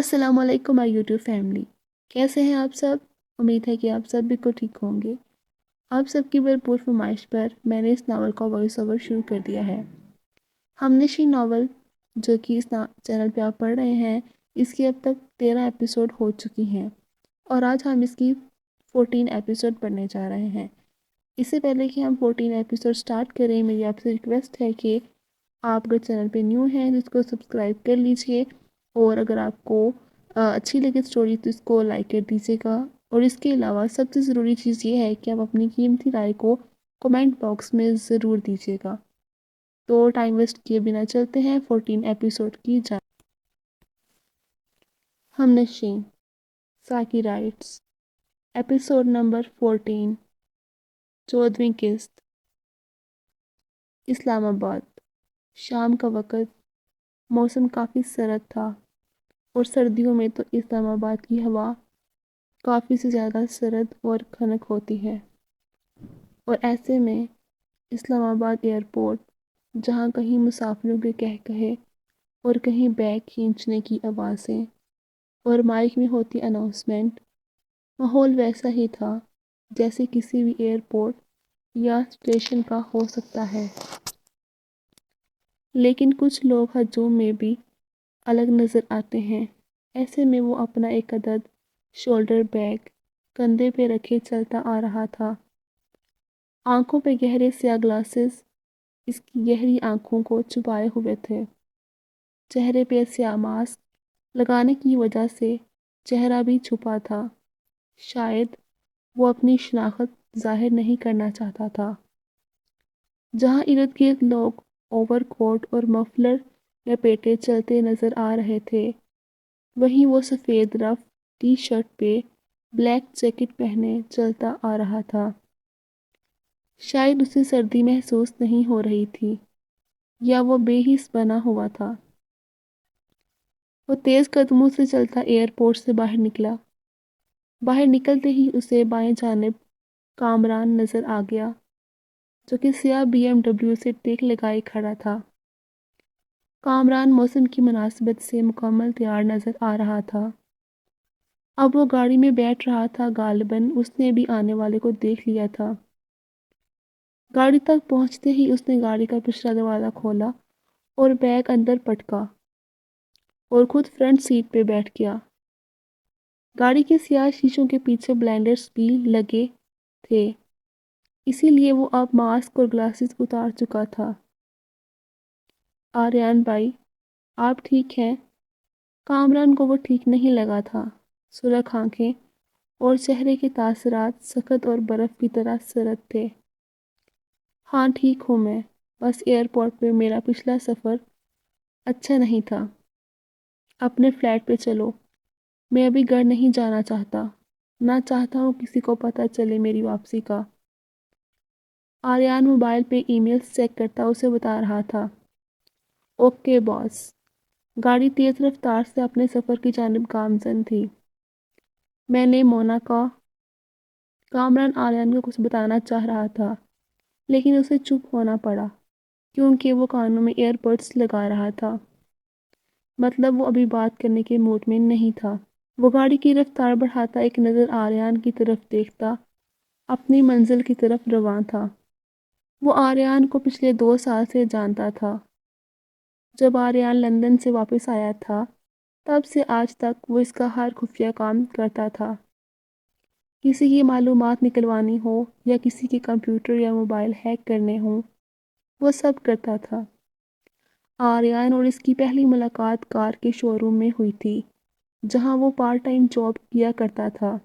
السلام علیکم مائی YouTube family, کیسے ہیں آپ سب؟ امید ہے کہ آپ سب بالکل ٹھیک ہوں گے۔ آپ سب کی بھرپور فرمائش پر میں نے اس ناول کا وائس اوور شروع کر دیا ہے۔ ہم نشی ناول جو کہ اس چینل پہ آپ پڑھ رہے ہیں، اس کی اب تک 13 ایپیسوڈ ہو چکی ہیں اور آج ہم اس کی 14 ایپیسوڈ پڑھنے جا رہے ہیں۔ اس سے پہلے کہ ہم 14 ایپیسوڈ سٹارٹ کریں، میری آپ سے ریکویسٹ ہے کہ آپ اگر چینل پہ نیو ہیں تو اس کو سبسکرائب کر لیجئے، اور اگر آپ کو اچھی لگے اسٹوری تو اس کو لائک کر دیجیے گا۔ اور اس کے علاوہ سب سے ضروری چیز یہ ہے کہ آپ اپنی قیمتی رائے کو کمنٹ باکس میں ضرور دیجیے گا۔ تو ٹائم ویسٹ کیے بنا چلتے ہیں 14 ایپیسوڈ کی جانب۔ ہم نشین ساکی رائٹس، ایپیسوڈ نمبر 14، 14ویں قسط۔ اسلام آباد، شام کا وقت، موسم کافی سرد تھا اور سردیوں میں تو اسلام آباد کی ہوا کافی سے زیادہ سرد اور خنک ہوتی ہے، اور ایسے میں اسلام آباد ایئرپورٹ، جہاں کہیں مسافروں کے کہے اور کہیں بیگ کھینچنے کی آوازیں اور مائک میں ہوتی اناؤنسمنٹ، ماحول ویسا ہی تھا جیسے کسی بھی ایئرپورٹ یا اسٹیشن کا ہو سکتا ہے۔ لیکن کچھ لوگ ہجوم میں بھی الگ نظر آتے ہیں۔ ایسے میں وہ اپنا ایک عدد شولڈر بیگ کندھے پہ رکھے چلتا آ رہا تھا۔ آنکھوں پہ گہرے سیاہ گلاسز اس کی گہری آنکھوں کو چھپائے ہوئے تھے۔ چہرے پہ سیاہ ماسک لگانے کی وجہ سے چہرہ بھی چھپا تھا۔ شاید وہ اپنی شناخت ظاہر نہیں کرنا چاہتا تھا۔ جہاں ارد گرد لوگ اوور کوٹ اور مفلر لپیٹے چلتے نظر آ رہے تھے، وہیں وہ سفید رف ٹی شرٹ پہ بلیک جیکٹ پہنے چلتا آ رہا تھا۔ شاید اسے سردی محسوس نہیں ہو رہی تھی، یا وہ بے حس بنا ہوا تھا۔ وہ تیز قدموں سے چلتا ایئرپورٹ سے باہر نکلا۔ باہر نکلتے ہی اسے بائیں جانب کامران نظر آ گیا، جو کہ سیاہ BMW سے ٹیک لگائے کھڑا تھا۔ کامران موسم کی مناسبت سے مکمل تیار نظر آ رہا تھا۔ اب وہ گاڑی میں بیٹھ رہا تھا، غالباً اس نے بھی آنے والے کو دیکھ لیا تھا۔ گاڑی تک پہنچتے ہی اس نے گاڑی کا پچھلا دروازہ کھولا اور بیگ اندر پٹکا اور خود فرنٹ سیٹ پہ بیٹھ گیا۔ گاڑی کے سیاہ شیشوں کے پیچھے بلائنڈرز بھی لگے تھے، اسی لیے وہ اب ماسک اور گلاسز اتار چکا تھا۔ آریان بھائی، آپ ٹھیک ہیں؟ کامران کو وہ ٹھیک نہیں لگا تھا۔ سرخ آنکھیں اور چہرے کے تاثرات سخت اور برف کی طرح سرد تھے۔ ہاں ٹھیک ہوں میں، بس ایئرپورٹ پہ میرا پچھلا سفر اچھا نہیں تھا۔ اپنے فلیٹ پہ چلو، میں ابھی گھر نہیں جانا چاہتا، نہ چاہتا ہوں کسی کو پتہ چلے میری واپسی کا۔ آریان موبائل پہ ای میلز چیک کرتا اسے بتا رہا تھا۔ اوکے باس۔ گاڑی تیز رفتار سے اپنے سفر کی جانب گامزن تھی۔ میں نے مونا کا۔ کامران آریان کو کچھ بتانا چاہ رہا تھا، لیکن اسے چپ ہونا پڑا کیونکہ وہ کانوں میں ایئر بڈز لگا رہا تھا۔ مطلب وہ ابھی بات کرنے کے موڈ میں نہیں تھا۔ وہ گاڑی کی رفتار بڑھاتا ایک نظر آریان کی طرف دیکھتا اپنی منزل کی طرف رواں تھا۔ وہ آریان کو پچھلے 2 سال سے جانتا تھا۔ جب آریان لندن سے واپس آیا تھا، تب سے آج تک وہ اس کا ہر خفیہ کام کرتا تھا۔ کسی کی معلومات نکلوانی ہو یا کسی کے کمپیوٹر یا موبائل ہیک کرنے ہوں، وہ سب کرتا تھا۔ آریان اور اس کی پہلی ملاقات کار کے شو روم میں ہوئی تھی، جہاں وہ پارٹ ٹائم جاب کیا کرتا تھا۔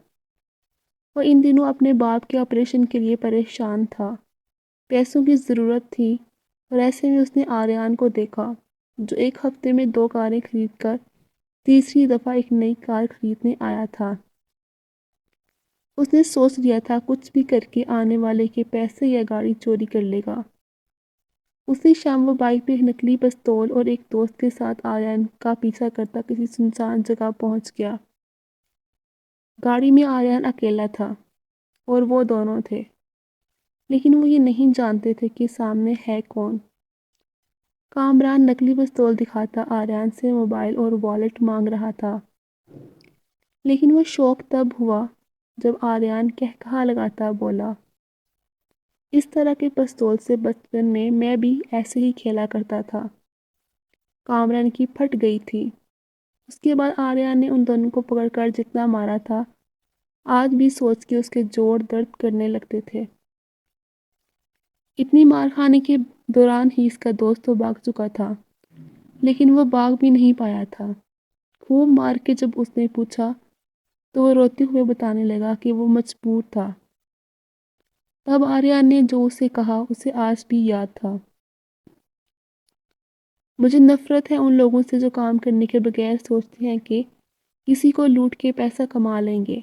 وہ ان دنوں اپنے باپ کے آپریشن کے لیے پریشان تھا۔ پیسوں کی ضرورت تھی اور ایسے میں اس نے آریان کو دیکھا، جو ایک ہفتے میں 2 کاریں خرید کر تیسری دفعہ ایک نئی کار خریدنے آیا تھا۔ اس نے سوچ لیا تھا کچھ بھی کر کے آنے والے کے پیسے یا گاڑی چوری کر لے گا۔ اسی شام وہ بائک پہ ایک نکلی پستول اور ایک دوست کے ساتھ آریان کا پیچھا کرتا کسی سنسان جگہ پہنچ گیا۔ گاڑی میں آریان اکیلا تھا اور وہ دونوں تھے، لیکن وہ یہ نہیں جانتے تھے کہ سامنے ہے کون۔ کامران نکلی پستول دکھاتا آریان سے موبائل اور والیٹ مانگ رہا تھا۔ لیکن وہ شوق تب ہوا جب آریان کہا لگاتا بولا، اس طرح کے پستول سے بچپن میں بھی ایسے ہی کھیلا کرتا تھا۔ کامران کی پھٹ گئی تھی۔ اس کے بعد آریان نے ان دونوں کو پکڑ کر جتنا مارا تھا، آج بھی سوچ کے اس کے جوڑ درد کرنے لگتے تھے۔ اتنی مار کھانے کے دوران ہی اس کا دوست تو بھاگ چکا تھا، لیکن وہ بھاگ بھی نہیں پایا تھا۔ خوب مار کے جب اس نے پوچھا تو وہ روتے ہوئے بتانے لگا کہ وہ مجبور تھا۔ تب آریان نے جو اسے کہا اسے آج بھی یاد تھا۔ مجھے نفرت ہے ان لوگوں سے جو کام کرنے کے بغیر سوچتے ہیں کہ کسی کو لوٹ کے پیسہ کما لیں گے۔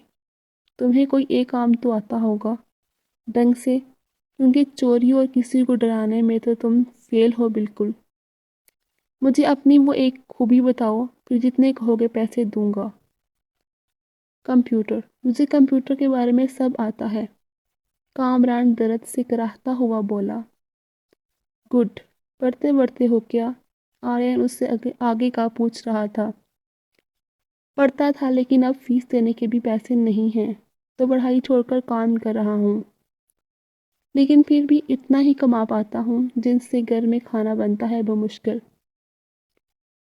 تمہیں کوئی ایک کام تو آتا ہوگا ڈھنگ سے، کیونکہ چوری اور کسی کو ڈرانے میں تو تم فیل ہو بالکل۔ مجھے اپنی وہ ایک خوبی بتاؤ، پھر جتنے کہو گے پیسے دوں گا۔ کمپیوٹر، مجھے کمپیوٹر کے بارے میں سب آتا ہے، کامران درد سے کراہتا ہوا بولا۔ گڈ، پڑھتے بڑھتے ہو کیا؟ آریان اس سے آگے کا پوچھ رہا تھا۔ پڑھتا تھا لیکن اب فیس دینے کے بھی پیسے نہیں ہیں، تو پڑھائی چھوڑ کر کام کر رہا ہوں، لیکن پھر بھی اتنا ہی کما پاتا ہوں جن سے گھر میں کھانا بنتا ہے بمشکل۔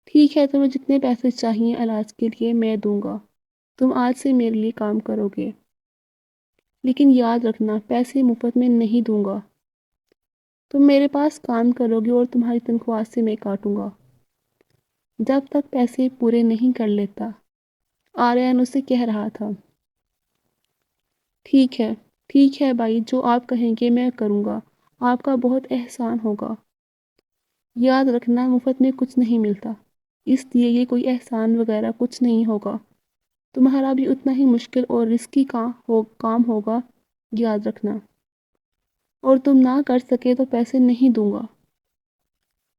ٹھیک ہے، تمہیں جتنے پیسے چاہیے علاج کے لیے میں دوں گا، تم آج سے میرے لیے کام کرو گے، لیکن یاد رکھنا پیسے مفت میں نہیں دوں گا۔ تم میرے پاس کام کرو گے اور تمہاری تنخواہ سے میں کاٹوں گا جب تک پیسے پورے نہیں کر لیتا، آریان اسے کہہ رہا تھا۔ ٹھیک ہے بھائی، جو آپ کہیں گے میں کروں گا، آپ کا بہت احسان ہوگا۔ یاد رکھنا مفت میں کچھ نہیں ملتا، اس لیے یہ کوئی احسان وغیرہ کچھ نہیں ہوگا، تمہارا بھی اتنا ہی مشکل اور رسکی کام ہوگا، یاد رکھنا، اور تم نہ کر سکے تو پیسے نہیں دوں گا۔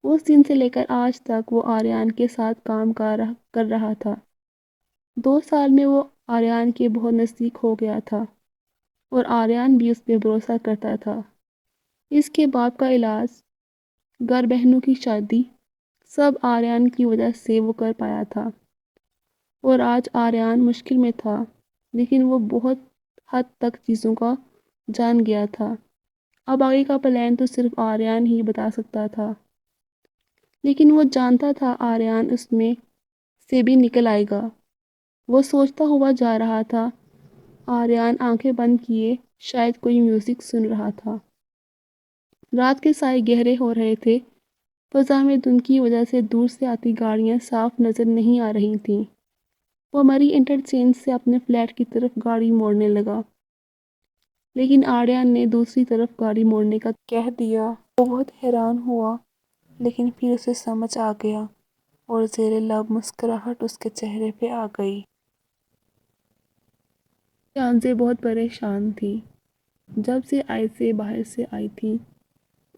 اس دن سے لے کر آج تک وہ آریان کے ساتھ کام کر رہا تھا۔ 2 سال میں وہ آریان کے بہت نزدیک ہو گیا تھا، اور آریان بھی اس پہ بھروسہ کرتا تھا۔ اس کے باپ کا علاج، گھر بہنوں کی شادی، سب آریان کی وجہ سے وہ کر پایا تھا، اور آج آریان مشکل میں تھا، لیکن وہ بہت حد تک چیزوں کا جان گیا تھا۔ اب آگے کا پلان تو صرف آریان ہی بتا سکتا تھا، لیکن وہ جانتا تھا آریان اس میں سے بھی نکل آئے گا۔ وہ سوچتا ہوا جا رہا تھا، آریان آنکھیں بند کیے شاید کوئی میوزک سن رہا تھا۔ رات کے سائے گہرے ہو رہے تھے، فضا میں دھند کی وجہ سے دور سے آتی گاڑیاں صاف نظر نہیں آ رہی تھیں۔ وہ مری انٹرچینج سے اپنے فلیٹ کی طرف گاڑی موڑنے لگا، لیکن آریان نے دوسری طرف گاڑی موڑنے کا کہہ دیا۔ وہ بہت حیران ہوا، لیکن پھر اسے سمجھ آ گیا، اور زیر لب مسکراہٹ اس کے چہرے پہ آ گئی۔ شانزے بہت پریشان تھی۔ جب سے آئزہ باہر سے آئی تھی،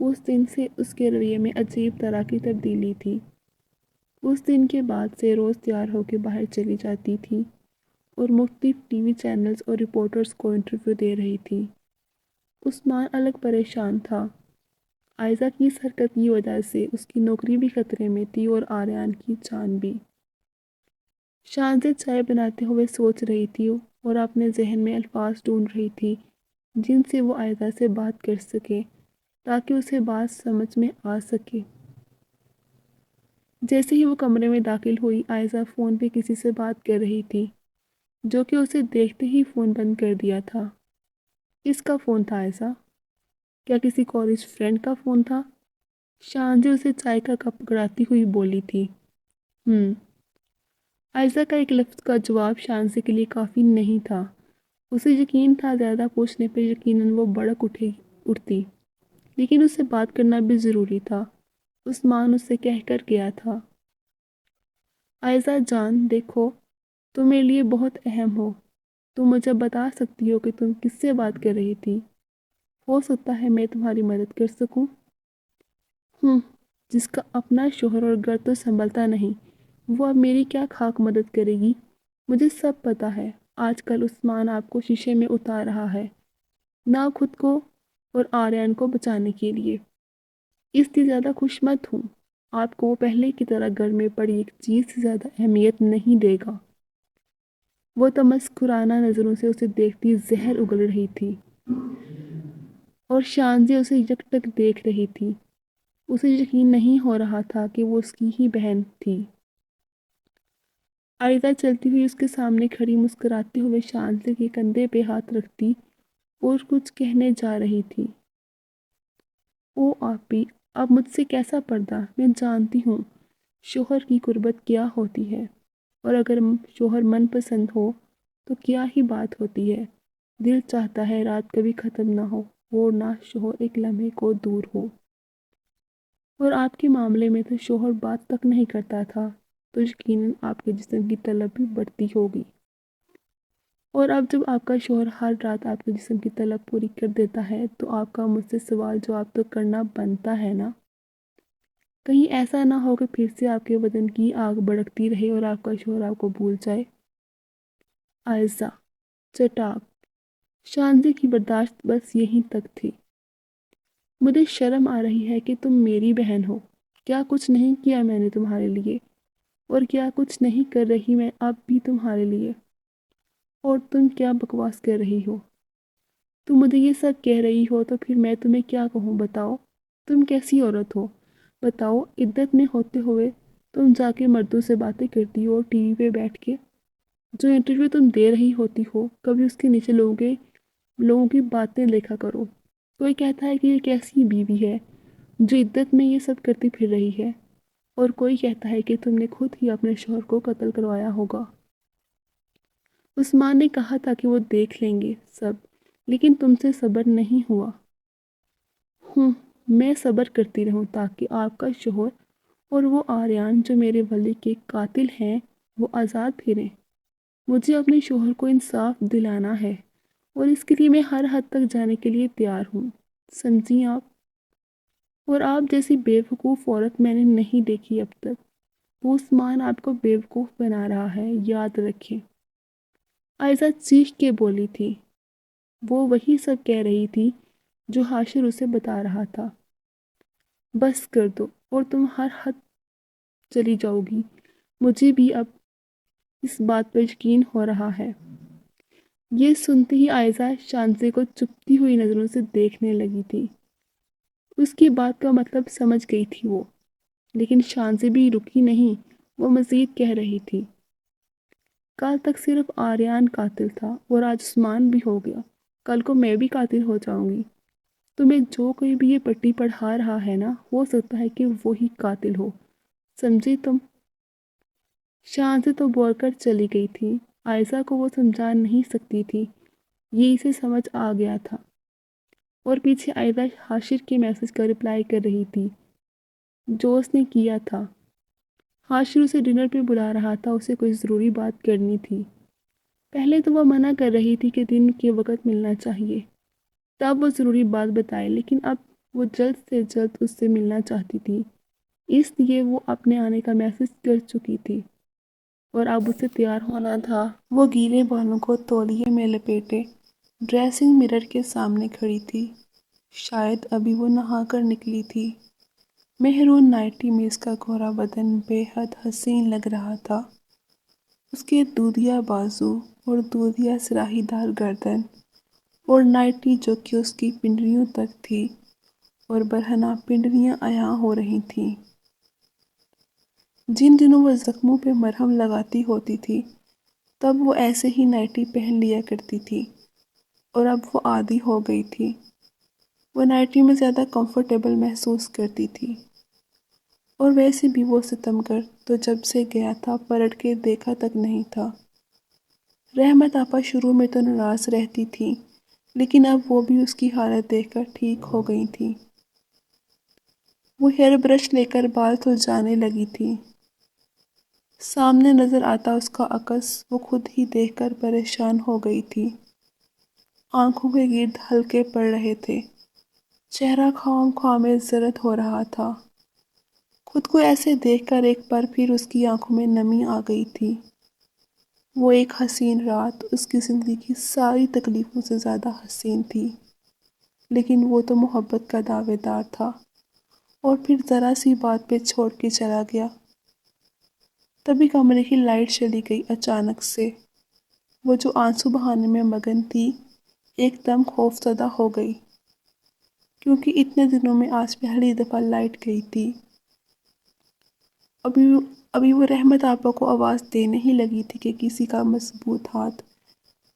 اس دن سے اس کے رویے میں عجیب طرح کی تبدیلی تھی۔ اس دن کے بعد سے روز تیار ہو کے باہر چلی جاتی تھی اور مختلف ٹی وی چینلز اور رپورٹرز کو انٹرویو دے رہی تھی۔ عثمان الگ پریشان تھا۔ آئزہ کی اس حرکت کی وجہ سے اس کی نوکری بھی خطرے میں تھی اور آریان کی جان بھی۔ شانزے چائے بناتے ہوئے سوچ رہی تھی اور اپنے ذہن میں الفاظ ڈھونڈ رہی تھی جن سے وہ آئزہ سے بات کر سکے تاکہ اسے بات سمجھ میں آ سکے۔ جیسے ہی وہ کمرے میں داخل ہوئی، آئزہ فون پہ کسی سے بات کر رہی تھی، جو کہ اسے دیکھتے ہی فون بند کر دیا تھا۔ کس کا فون تھا آئزہ؟ کیا کسی کالج فرینڈ کا فون تھا؟ شانزے اسے چائے کا کپ پکڑاتی ہوئی بولی تھی۔ آئزہ کا ایک لفظ کا جواب شانزے کے لیے کافی نہیں تھا۔ اسے یقین تھا زیادہ پوچھنے پر یقیناً وہ بھڑک اٹھتی، لیکن اس سے بات کرنا بھی ضروری تھا۔ عثمان اس سے کہہ کر گیا تھا، آئزہ جان دیکھو، تم میرے لیے بہت اہم ہو، تم مجھے بتا سکتی ہو کہ تم کس سے بات کر رہی تھی؟ ہو سکتا ہے میں تمہاری مدد کر سکوں۔ جس کا اپنا شوہر اور گھر تو سنبھلتا نہیں، وہ اب میری کیا خاک مدد کرے گی؟ مجھے سب پتا ہے۔ آج کل عثمان آپ کو شیشے میں اتار رہا ہے، نہ خود کو اور آریان کو بچانے کے لیے۔ اس لیے زیادہ خوش مت ہوں، آپ کو وہ پہلے کی طرح گھر میں پڑی ایک چیز سے زیادہ اہمیت نہیں دے گا۔ وہ تمسکرانہ نظروں سے اسے دیکھتی زہر اگل رہی تھی اور شانزی اسے یکٹک دیکھ رہی تھی۔ اسے یقین نہیں ہو رہا تھا کہ وہ اس کی ہی بہن تھی۔ آئزہ چلتی ہوئی اس کے سامنے کھڑی مسکراتے ہوئے شانزی کے کندھے پہ ہاتھ رکھتی اور کچھ کہنے جا رہی تھی۔ او آپی، اب مجھ سے کیسا پردہ؟ میں جانتی ہوں شوہر کی قربت کیا ہوتی ہے، اور اگر شوہر من پسند ہو تو کیا ہی بات ہوتی ہے۔ دل چاہتا ہے رات کبھی ختم نہ ہو اور نہ شوہر ایک لمحے کو دور ہو۔ اور آپ کے معاملے میں تو شوہر بات تک نہیں کرتا تھا، تو یقیناً آپ کے جسم کی طلب بھی بڑھتی ہوگی۔ اور اب جب آپ کا شوہر ہر رات آپ کے جسم کی طلب پوری کر دیتا ہے تو آپ کا مجھ سے سوال جواب تو کرنا بنتا ہے نا۔ کہیں ایسا نہ ہو کہ پھر سے آپ کے بدن کی آگ بھڑکتی رہے اور آپ کا شوہر آپ کو بھول جائے۔ آئزہ چٹاک شانزی کی برداشت بس یہیں تک تھی۔ مجھے شرم آ رہی ہے کہ تم میری بہن ہو۔ کیا کچھ نہیں کیا میں نے تمہارے لیے، اور کیا کچھ نہیں کر رہی میں اب بھی تمہارے لیے، اور تم کیا بکواس کر رہی ہو؟ تم مجھے یہ سب کہہ رہی ہو تو پھر میں تمہیں کیا کہوں؟ بتاؤ تم کیسی عورت ہو؟ بتاؤ عدت میں ہوتے ہوئے تم جا کے مردوں سے باتیں کرتی ہو اور ٹی وی پہ بیٹھ کے جو انٹرویو تم دے رہی ہوتی ہو، کبھی اس کے نیچے لوگوں کی باتیں لکھا کرو۔ کوئی کہتا ہے کہ یہ کیسی بیوی ہے جو عدت میں یہ سب کرتی پھر رہی ہے، اور کوئی کہتا ہے کہ تم نے خود ہی اپنے شوہر کو قتل کروایا ہوگا۔ عثمان نے کہا تھا کہ وہ دیکھ لیں گے سب، لیکن تم سے صبر نہیں ہوا۔ میں صبر کرتی رہوں تاکہ آپ کا شوہر اور وہ آریان جو میرے ولی کے قاتل ہیں وہ آزاد پھریں۔ مجھے اپنے شوہر کو انصاف دلانا ہے، اور اس کے لیے میں ہر حد تک جانے کے لیے تیار ہوں، سمجھی آپ؟ اور آپ جیسی بے وقوف عورت میں نے نہیں دیکھی اب تک۔ وہ عثمان آپ کو بے وقوف بنا رہا ہے، یاد رکھیں۔ آئزہ چیخ کے بولی تھی۔ وہ وہی سب کہہ رہی تھی جو حاشر اسے بتا رہا تھا۔ بس کر دو اور تم ہر حد چلی جاؤ گی۔ مجھے بھی اب اس بات پر یقین ہو رہا ہے۔ یہ سنتے ہی آئزہ شانزی کو چپتی ہوئی نظروں سے دیکھنے لگی تھی۔ اس کی بات کا مطلب سمجھ گئی تھی وہ، لیکن شانزی بھی رکی نہیں، وہ مزید کہہ رہی تھی۔ کل تک صرف آریان قاتل تھا اور آج عثمان بھی ہو گیا، کل کو میں بھی قاتل ہو جاؤں گی۔ تمہیں جو کوئی بھی یہ پٹی پڑھا رہا ہے نا، ہو سکتا ہے کہ وہی قاتل ہو، سمجھی تم؟ شانزی تو بول کر چلی گئی تھی۔ آئزہ کو وہ سمجھا نہیں سکتی تھی، یہ اسے سمجھ آ گیا تھا۔ اور پیچھے آئزہ حاشر کے میسج کا رپلائی کر رہی تھی جو اس نے کیا تھا۔ حاشر اسے ڈنر پہ بلا رہا تھا، اسے کوئی ضروری بات کرنی تھی۔ پہلے تو وہ منع کر رہی تھی کہ دن کے وقت ملنا چاہیے، تب وہ ضروری بات بتائے، لیکن اب وہ جلد سے جلد اس سے ملنا چاہتی تھی، اس لیے وہ اپنے آنے کا میسج کر چکی تھی اور اب اسے تیار ہونا تھا۔ وہ گیلے بالوں کو تولیے میں لپیٹے ڈریسنگ مرر کے سامنے کھڑی تھی، شاید ابھی وہ نہا کر نکلی تھی۔ مہرون نائٹی میں اس کا گورا بدن بے حد حسین لگ رہا تھا۔ اس کے دودھیا بازو اور دودھیا سراہی دار گردن اور نائٹی جو کہ اس کی پنڈلیوں تک تھی اور برہنہ پنڈلیاں عیاں ہو رہی تھیں۔ جن دنوں وہ زخموں پہ مرہم لگاتی ہوتی تھی تب وہ ایسے ہی نائٹی پہن لیا کرتی تھی، اور اب وہ عادی ہو گئی تھی۔ وہ نائٹی میں زیادہ کمفرٹیبل محسوس کرتی تھی، اور ویسے بھی وہ ستمگر تو جب سے گیا تھا پلٹ کے دیکھا تک نہیں تھا۔ رحمت آپا شروع میں تو ناراض رہتی تھی، لیکن اب وہ بھی اس کی حالت دیکھ کر ٹھیک ہو گئی تھی۔ وہ ہیئر برش لے کر بال سلجھانے لگی تھی۔ سامنے نظر آتا اس کا عکس وہ خود ہی دیکھ کر پریشان ہو گئی تھی۔ آنکھوں کے گرد ہلکے پڑ رہے تھے، چہرہ خواہ خواہ میں زرد ہو رہا تھا۔ خود کو ایسے دیکھ کر ایک بار پھر اس کی آنکھوں میں نمی آ گئی تھی۔ وہ ایک حسین رات اس کی زندگی کی ساری تکلیفوں سے زیادہ حسین تھی، لیکن وہ تو محبت کا دعوے دار تھا، اور پھر ذرا سی بات پہ چھوڑ کے چلا گیا۔ تبھی کمرے کی لائٹ چلی گئی اچانک سے۔ وہ جو آنسو بہانے میں مگن تھی ایک دم خوف زدہ ہو گئی، کیونکہ اتنے دنوں میں آج پہلی دفعہ لائٹ گئی تھی۔ ابھی وہ رحمت آپا کو آواز دینے ہی لگی تھی کہ کسی کا مضبوط ہاتھ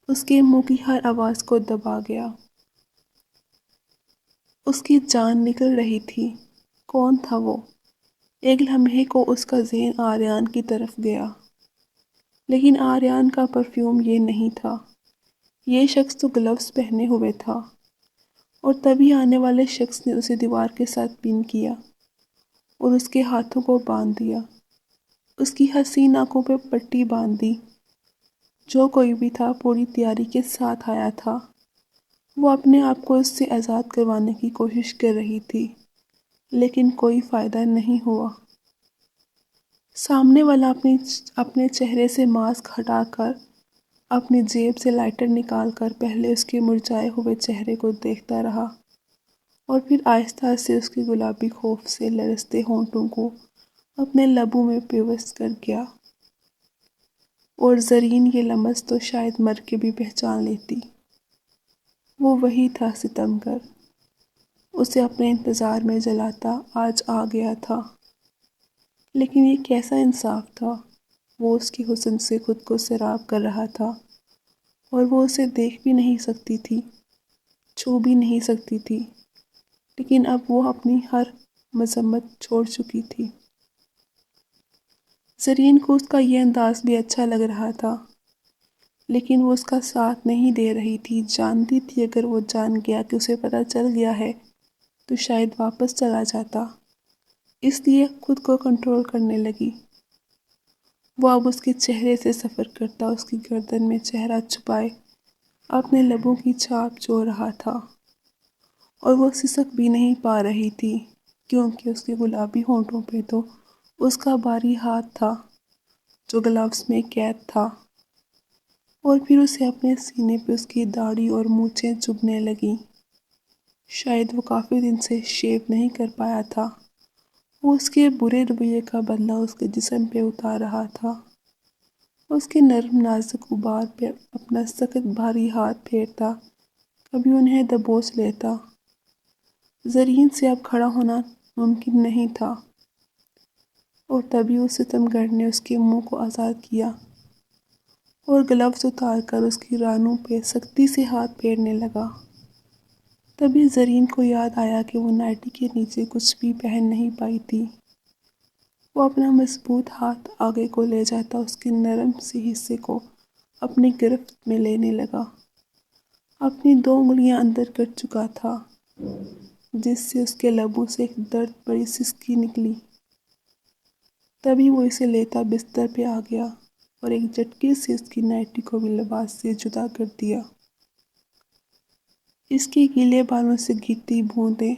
اس کے منہ کی ہر آواز کو دبا گیا۔ اس کی جان نکل رہی تھی۔ کون تھا وہ؟ ایک لمحے کو اس کا ذہن آریان کی طرف گیا، لیکن آریان کا پرفیوم یہ نہیں تھا۔ یہ شخص تو گلوز پہنے ہوئے تھا، اور تبھی آنے والے شخص نے اسے دیوار کے ساتھ پن کیا اور اس کے ہاتھوں کو باندھ دیا، اس کی حسین آنکھوں پہ پٹی باندھ دی۔ جو کوئی بھی تھا پوری تیاری کے ساتھ آیا تھا۔ وہ اپنے آپ کو اس سے آزاد کروانے کی کوشش کر رہی تھی، لیکن کوئی فائدہ نہیں ہوا۔ سامنے والا اپنے چہرے سے ماسک ہٹا کر اپنی جیب سے لائٹر نکال کر پہلے اس کے مرجھائے ہوئے چہرے کو دیکھتا رہا، اور پھر آہستہ سے اس کے گلابی خوف سے لرزتے ہونٹوں کو اپنے لبوں میں پیوست کر گیا۔ اور زرین یہ لمس تو شاید مر کے بھی پہچان لیتی۔ وہ وہی تھا ستمگر، اسے اپنے انتظار میں جلاتا آج آ گیا تھا۔ لیکن یہ کیسا انصاف تھا؟ وہ اس کی حسن سے خود کو سیراب کر رہا تھا، اور وہ اسے دیکھ بھی نہیں سکتی تھی، چھو بھی نہیں سکتی تھی، لیکن اب وہ اپنی ہر مذمت چھوڑ چکی تھی۔ زرین کو اس کا یہ انداز بھی اچھا لگ رہا تھا، لیکن وہ اس کا ساتھ نہیں دے رہی تھی۔ جانتی تھی اگر وہ جان گیا کہ اسے پتہ چل گیا ہے تو شاید واپس چلا جاتا، اس لیے خود کو کنٹرول کرنے لگی۔ وہ اب اس کے چہرے سے سفر کرتا، اس کی گردن میں چہرہ چھپائے اپنے لبوں کی چھاپ جو رہا تھا، اور وہ سسک بھی نہیں پا رہی تھی، کیونکہ اس کے گلابی ہونٹوں پہ تو اس کا بھاری ہاتھ تھا جو گلوز میں قید تھا۔ اور پھر اسے اپنے سینے پہ اس کی داڑھی اور مونچھیں چبھنے لگیں۔ شاید وہ کافی دن سے شیو نہیں کر پایا تھا۔ وہ اس کے برے رویے کا بدلہ اس کے جسم پہ اتار رہا تھا، اس کے نرم نازک غبار پہ اپنا سخت بھاری ہاتھ پھیرتا، کبھی انہیں دبوچ لیتا۔ زرین سے اب کھڑا ہونا ممکن نہیں تھا، اور تبھی اس ستمگر نے اس کے منہ کو آزاد کیا اور گلوز اتار کر اس کی رانوں پہ سختی سے ہاتھ پھیرنے لگا۔ تبھی زرین کو یاد آیا کہ وہ نائٹی کے نیچے کچھ بھی پہن نہیں پائی تھی۔ وہ اپنا مضبوط ہاتھ آگے کو لے جاتا اس کے نرم سے حصے کو اپنی گرفت میں لینے لگا۔ اپنی 2 انگلیاں اندر کر چکا تھا، جس سے اس کے لبوں سے ایک درد بڑی سسکی نکلی۔ تبھی وہ اسے لیتا بستر پہ آ گیا اور ایک جھٹکے سے اس کی نائٹی کو بھی لباس سے جدا کر دیا۔ اس کے گیلے بالوں سے گرتی بوندیں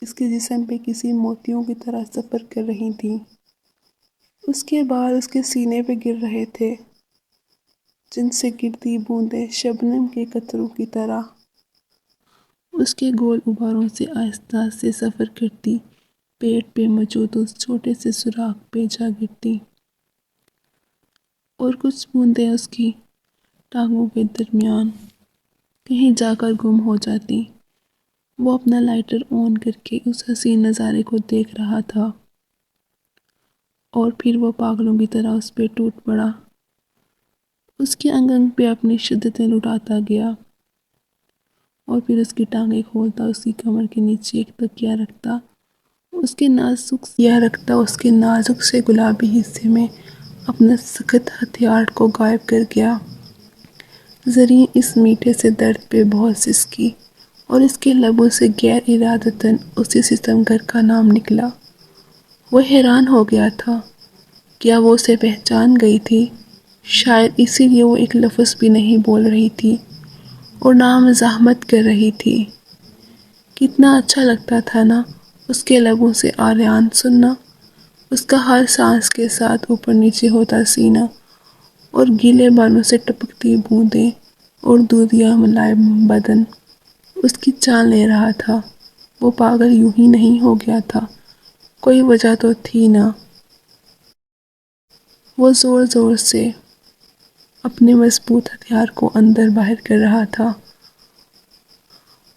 اس کے جسم پہ کسی موتیوں کی طرح سفر کر رہی تھیں۔ اس کے بال اس کے سینے پہ گر رہے تھے، جن سے گرتی بوندیں شبنم کے قطروں کی طرح اس کے گول غباروں سے آہستہ سے سفر کرتی پیٹ پہ موجود اس چھوٹے سے سوراخ پہ جا گرتی، اور کچھ بوندیں اس کی ٹانگوں کے درمیان کہیں جا کر گم ہو جاتی۔ وہ اپنا لائٹر آن کر کے اس حسین نظارے کو دیکھ رہا تھا، اور پھر وہ پاگلوں کی طرح اس پہ ٹوٹ پڑا۔ اس کے انگ انگ پہ اپنی شدتیں لٹاتا گیا، اور پھر اس کی ٹانگیں کھولتا، اس کی کمر کے نیچے ایک تکیہ رکھتا، اس کے نازک سے گلابی حصے میں اپنا سخت ہتھیار کو غائب کر گیا۔ زرین اس میٹھے سے درد پہ بہت سسکی، اور اس کے لبوں سے غیر ارادتاً اسی ستمگر کا نام نکلا۔ وہ حیران ہو گیا تھا، کیا وہ اسے پہچان گئی تھی؟ شاید اسی لیے وہ ایک لفظ بھی نہیں بول رہی تھی اور نہ مزاحمت کر رہی تھی۔ کتنا اچھا لگتا تھا نا اس کے لبوں سے آریان سننا، اس کا ہر سانس کے ساتھ اوپر نیچے ہوتا سینہ، اور گیلے بالوں سے ٹپکتی بوندیں اور دودھیا ملائم بدن اس کی جان لے رہا تھا۔ وہ پاگل یوں ہی نہیں ہو گیا تھا، کوئی وجہ تو تھی نا۔ وہ زور زور سے اپنے مضبوط ہتھیار کو اندر باہر کر رہا تھا،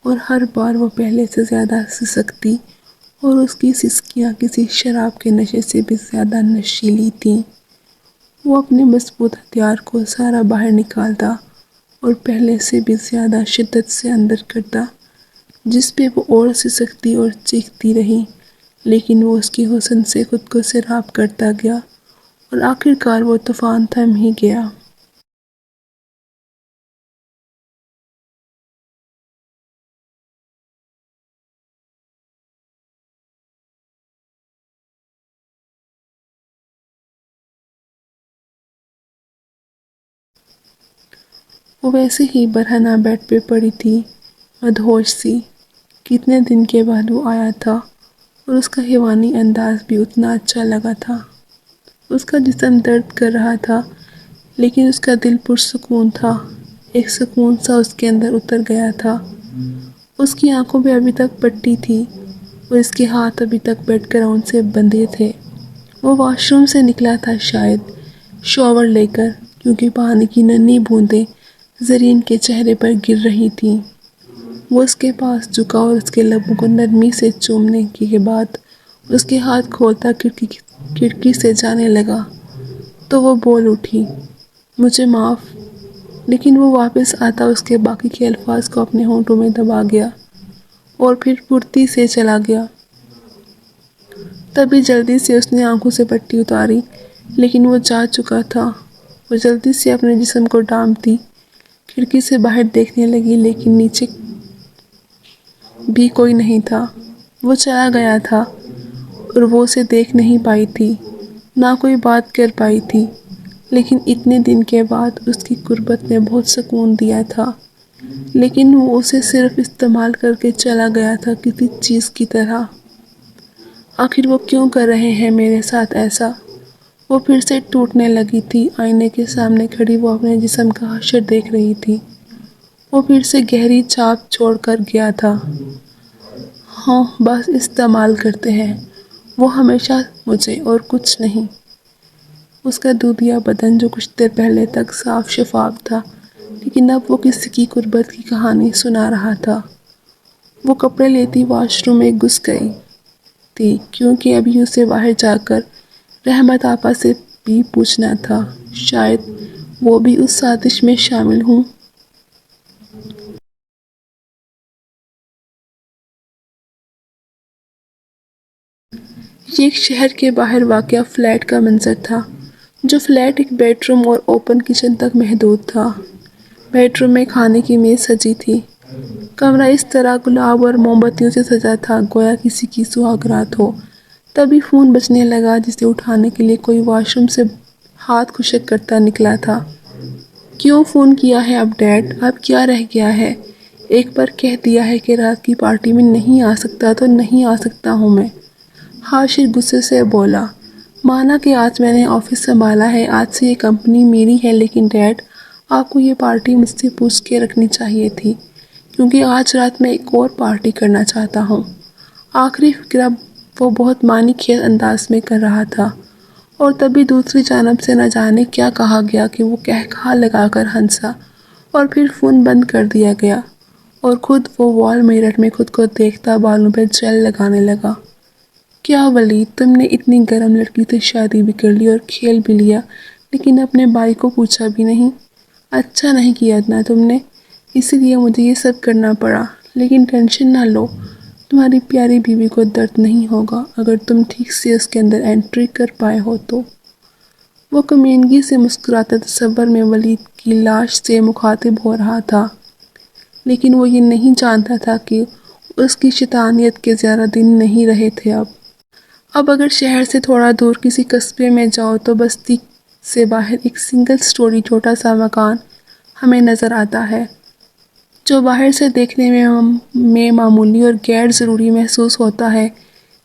اور ہر بار وہ پہلے سے زیادہ سسکتی اور اس کی سسکیاں کسی شراب کے نشے سے بھی زیادہ نشیلی تھیں۔ وہ اپنے مضبوط ہتھیار کو سارا باہر نکالتا اور پہلے سے بھی زیادہ شدت سے اندر کرتا، جس پہ وہ اور سسکتی اور چیختی رہی، لیکن وہ اس کی حسن سے خود کو سیراب کرتا گیا اور آخر کار وہ طوفان تھم ہی گیا۔ وہ ویسے ہی برہنہ بیڈ پہ پڑی تھی، مدہوش سی۔ کتنے دن کے بعد وہ آیا تھا اور اس کا حیوانی انداز بھی اتنا اچھا لگا تھا۔ اس کا جسم درد کر رہا تھا، لیکن اس کا دل پرسکون تھا۔ ایک سکون سا اس کے اندر اتر گیا تھا۔ اس کی آنکھوں پہ ابھی تک پٹی تھی اور اس کے ہاتھ ابھی تک بیڈ گراؤنڈ سے بندھے تھے۔ وہ واش روم سے نکلا تھا شاید شاور لے کر، کیونکہ پانی کی ننھی بوندیں زرین کے چہرے پر گر رہی تھیں۔ وہ اس کے پاس جھکا اور اس کے لبوں کو نرمی سے چومنے کے بعد اس کے ہاتھ کھولتا کھڑکی سے جانے لگا تو وہ بول اٹھی، مجھے معاف، لیکن وہ واپس آتا اس کے باقی کے الفاظ کو اپنے ہونٹوں میں دبا گیا اور پھر پھرتی سے چلا گیا۔ تبھی جلدی سے اس نے آنکھوں سے پٹی اتاری، لیکن وہ جا چکا تھا۔ وہ جلدی سے اپنے جسم کو ڈھانپتی کھڑکی سے باہر دیکھنے لگی، لیکن نیچے بھی کوئی نہیں تھا۔ وہ چلا گیا تھا اور وہ اسے دیکھ نہیں پائی تھی، نہ کوئی بات کر پائی تھی، لیکن اتنے دن کے بعد اس کی قربت نے بہت سکون دیا تھا۔ لیکن وہ اسے صرف استعمال کر کے چلا گیا تھا، کسی چیز کی طرح۔ آخر وہ کیوں کر رہے ہیں میرے ساتھ ایسا؟ وہ پھر سے ٹوٹنے لگی تھی۔ آئینے کے سامنے کھڑی وہ اپنے جسم کا حشر دیکھ رہی تھی۔ وہ پھر سے گہری چھاپ چھوڑ کر گیا تھا۔ ہاں، بس استعمال کرتے ہیں وہ ہمیشہ مجھے، اور کچھ نہیں۔ اس کا دودھیا بدن جو کچھ دیر پہلے تک صاف شفاف تھا، لیکن اب وہ کسی کی قربت کی کہانی سنا رہا تھا۔ وہ کپڑے لیتی واش روم میں گھس گئی تھی، کیونکہ ابھی اسے باہر جا کر رحمت آپا سے بھی پوچھنا تھا، شاید وہ بھی اس سازش میں شامل ہوں۔ یہ ایک شہر کے باہر واقع فلیٹ کا منظر تھا، جو فلیٹ ایک بیڈ روم اور اوپن کچن تک محدود تھا۔ بیڈ روم میں کھانے کی میز سجی تھی۔ کمرہ اس طرح گلاب اور موم بتیوں سے سجا تھا گویا کسی کی سہاگ رات ہو۔ تبھی فون بجنے لگا، جسے اٹھانے کے لیے کوئی واش روم سے ہاتھ خشک کرتا نکلا تھا۔ کیوں فون کیا ہے اب ڈیڈ؟ اب کیا رہ گیا ہے؟ ایک بار کہہ دیا ہے کہ رات کی پارٹی میں نہیں آ سکتا تو نہیں آ سکتا ہوں میں۔ حاشر غصے سے بولا، مانا کہ آج میں نے آفس سنبھالا ہے، آج سے یہ کمپنی میری ہے، لیکن ڈیڈ آپ کو یہ پارٹی مجھ سے پوچھ کے رکھنی چاہیے تھی، کیونکہ آج رات میں ایک اور پارٹی کرنا چاہتا ہوں۔ آخری فکرہ وہ بہت معنی خیز انداز میں کر رہا تھا، اور تبھی دوسری جانب سے نہ جانے کیا کہا گیا کہ وہ قہقہا لگا کر ہنسا، اور پھر فون بند کر دیا گیا، اور خود وہ وال میرر میں خود کو دیکھتا بالوں پہ جیل لگانے لگا۔ کیا ولید، تم نے اتنی گرم لڑکی سے شادی بھی کر لی اور کھیل بھی لیا، لیکن اپنے بھائی کو پوچھا بھی نہیں؟ اچھا نہیں کیا نا تم نے، اسی لیے مجھے یہ سب کرنا پڑا، لیکن ٹینشن نہ لو، تمہاری پیاری بیوی کو درد نہیں ہوگا اگر تم ٹھیک سے اس کے اندر انٹری کر پائے ہو تو۔ وہ کمینگی سے مسکراتا تصور میں ولید کی لاش سے مخاطب ہو رہا تھا، لیکن وہ یہ نہیں جانتا تھا کہ اس کی شیطانیت کے زیادہ دن نہیں رہے تھے اب اگر شہر سے تھوڑا دور کسی قصبے میں جاؤ تو بستی سے باہر ایک سنگل سٹوری چھوٹا سا مکان ہمیں نظر آتا ہے، جو باہر سے دیکھنے میں معمولی اور غیر ضروری محسوس ہوتا ہے،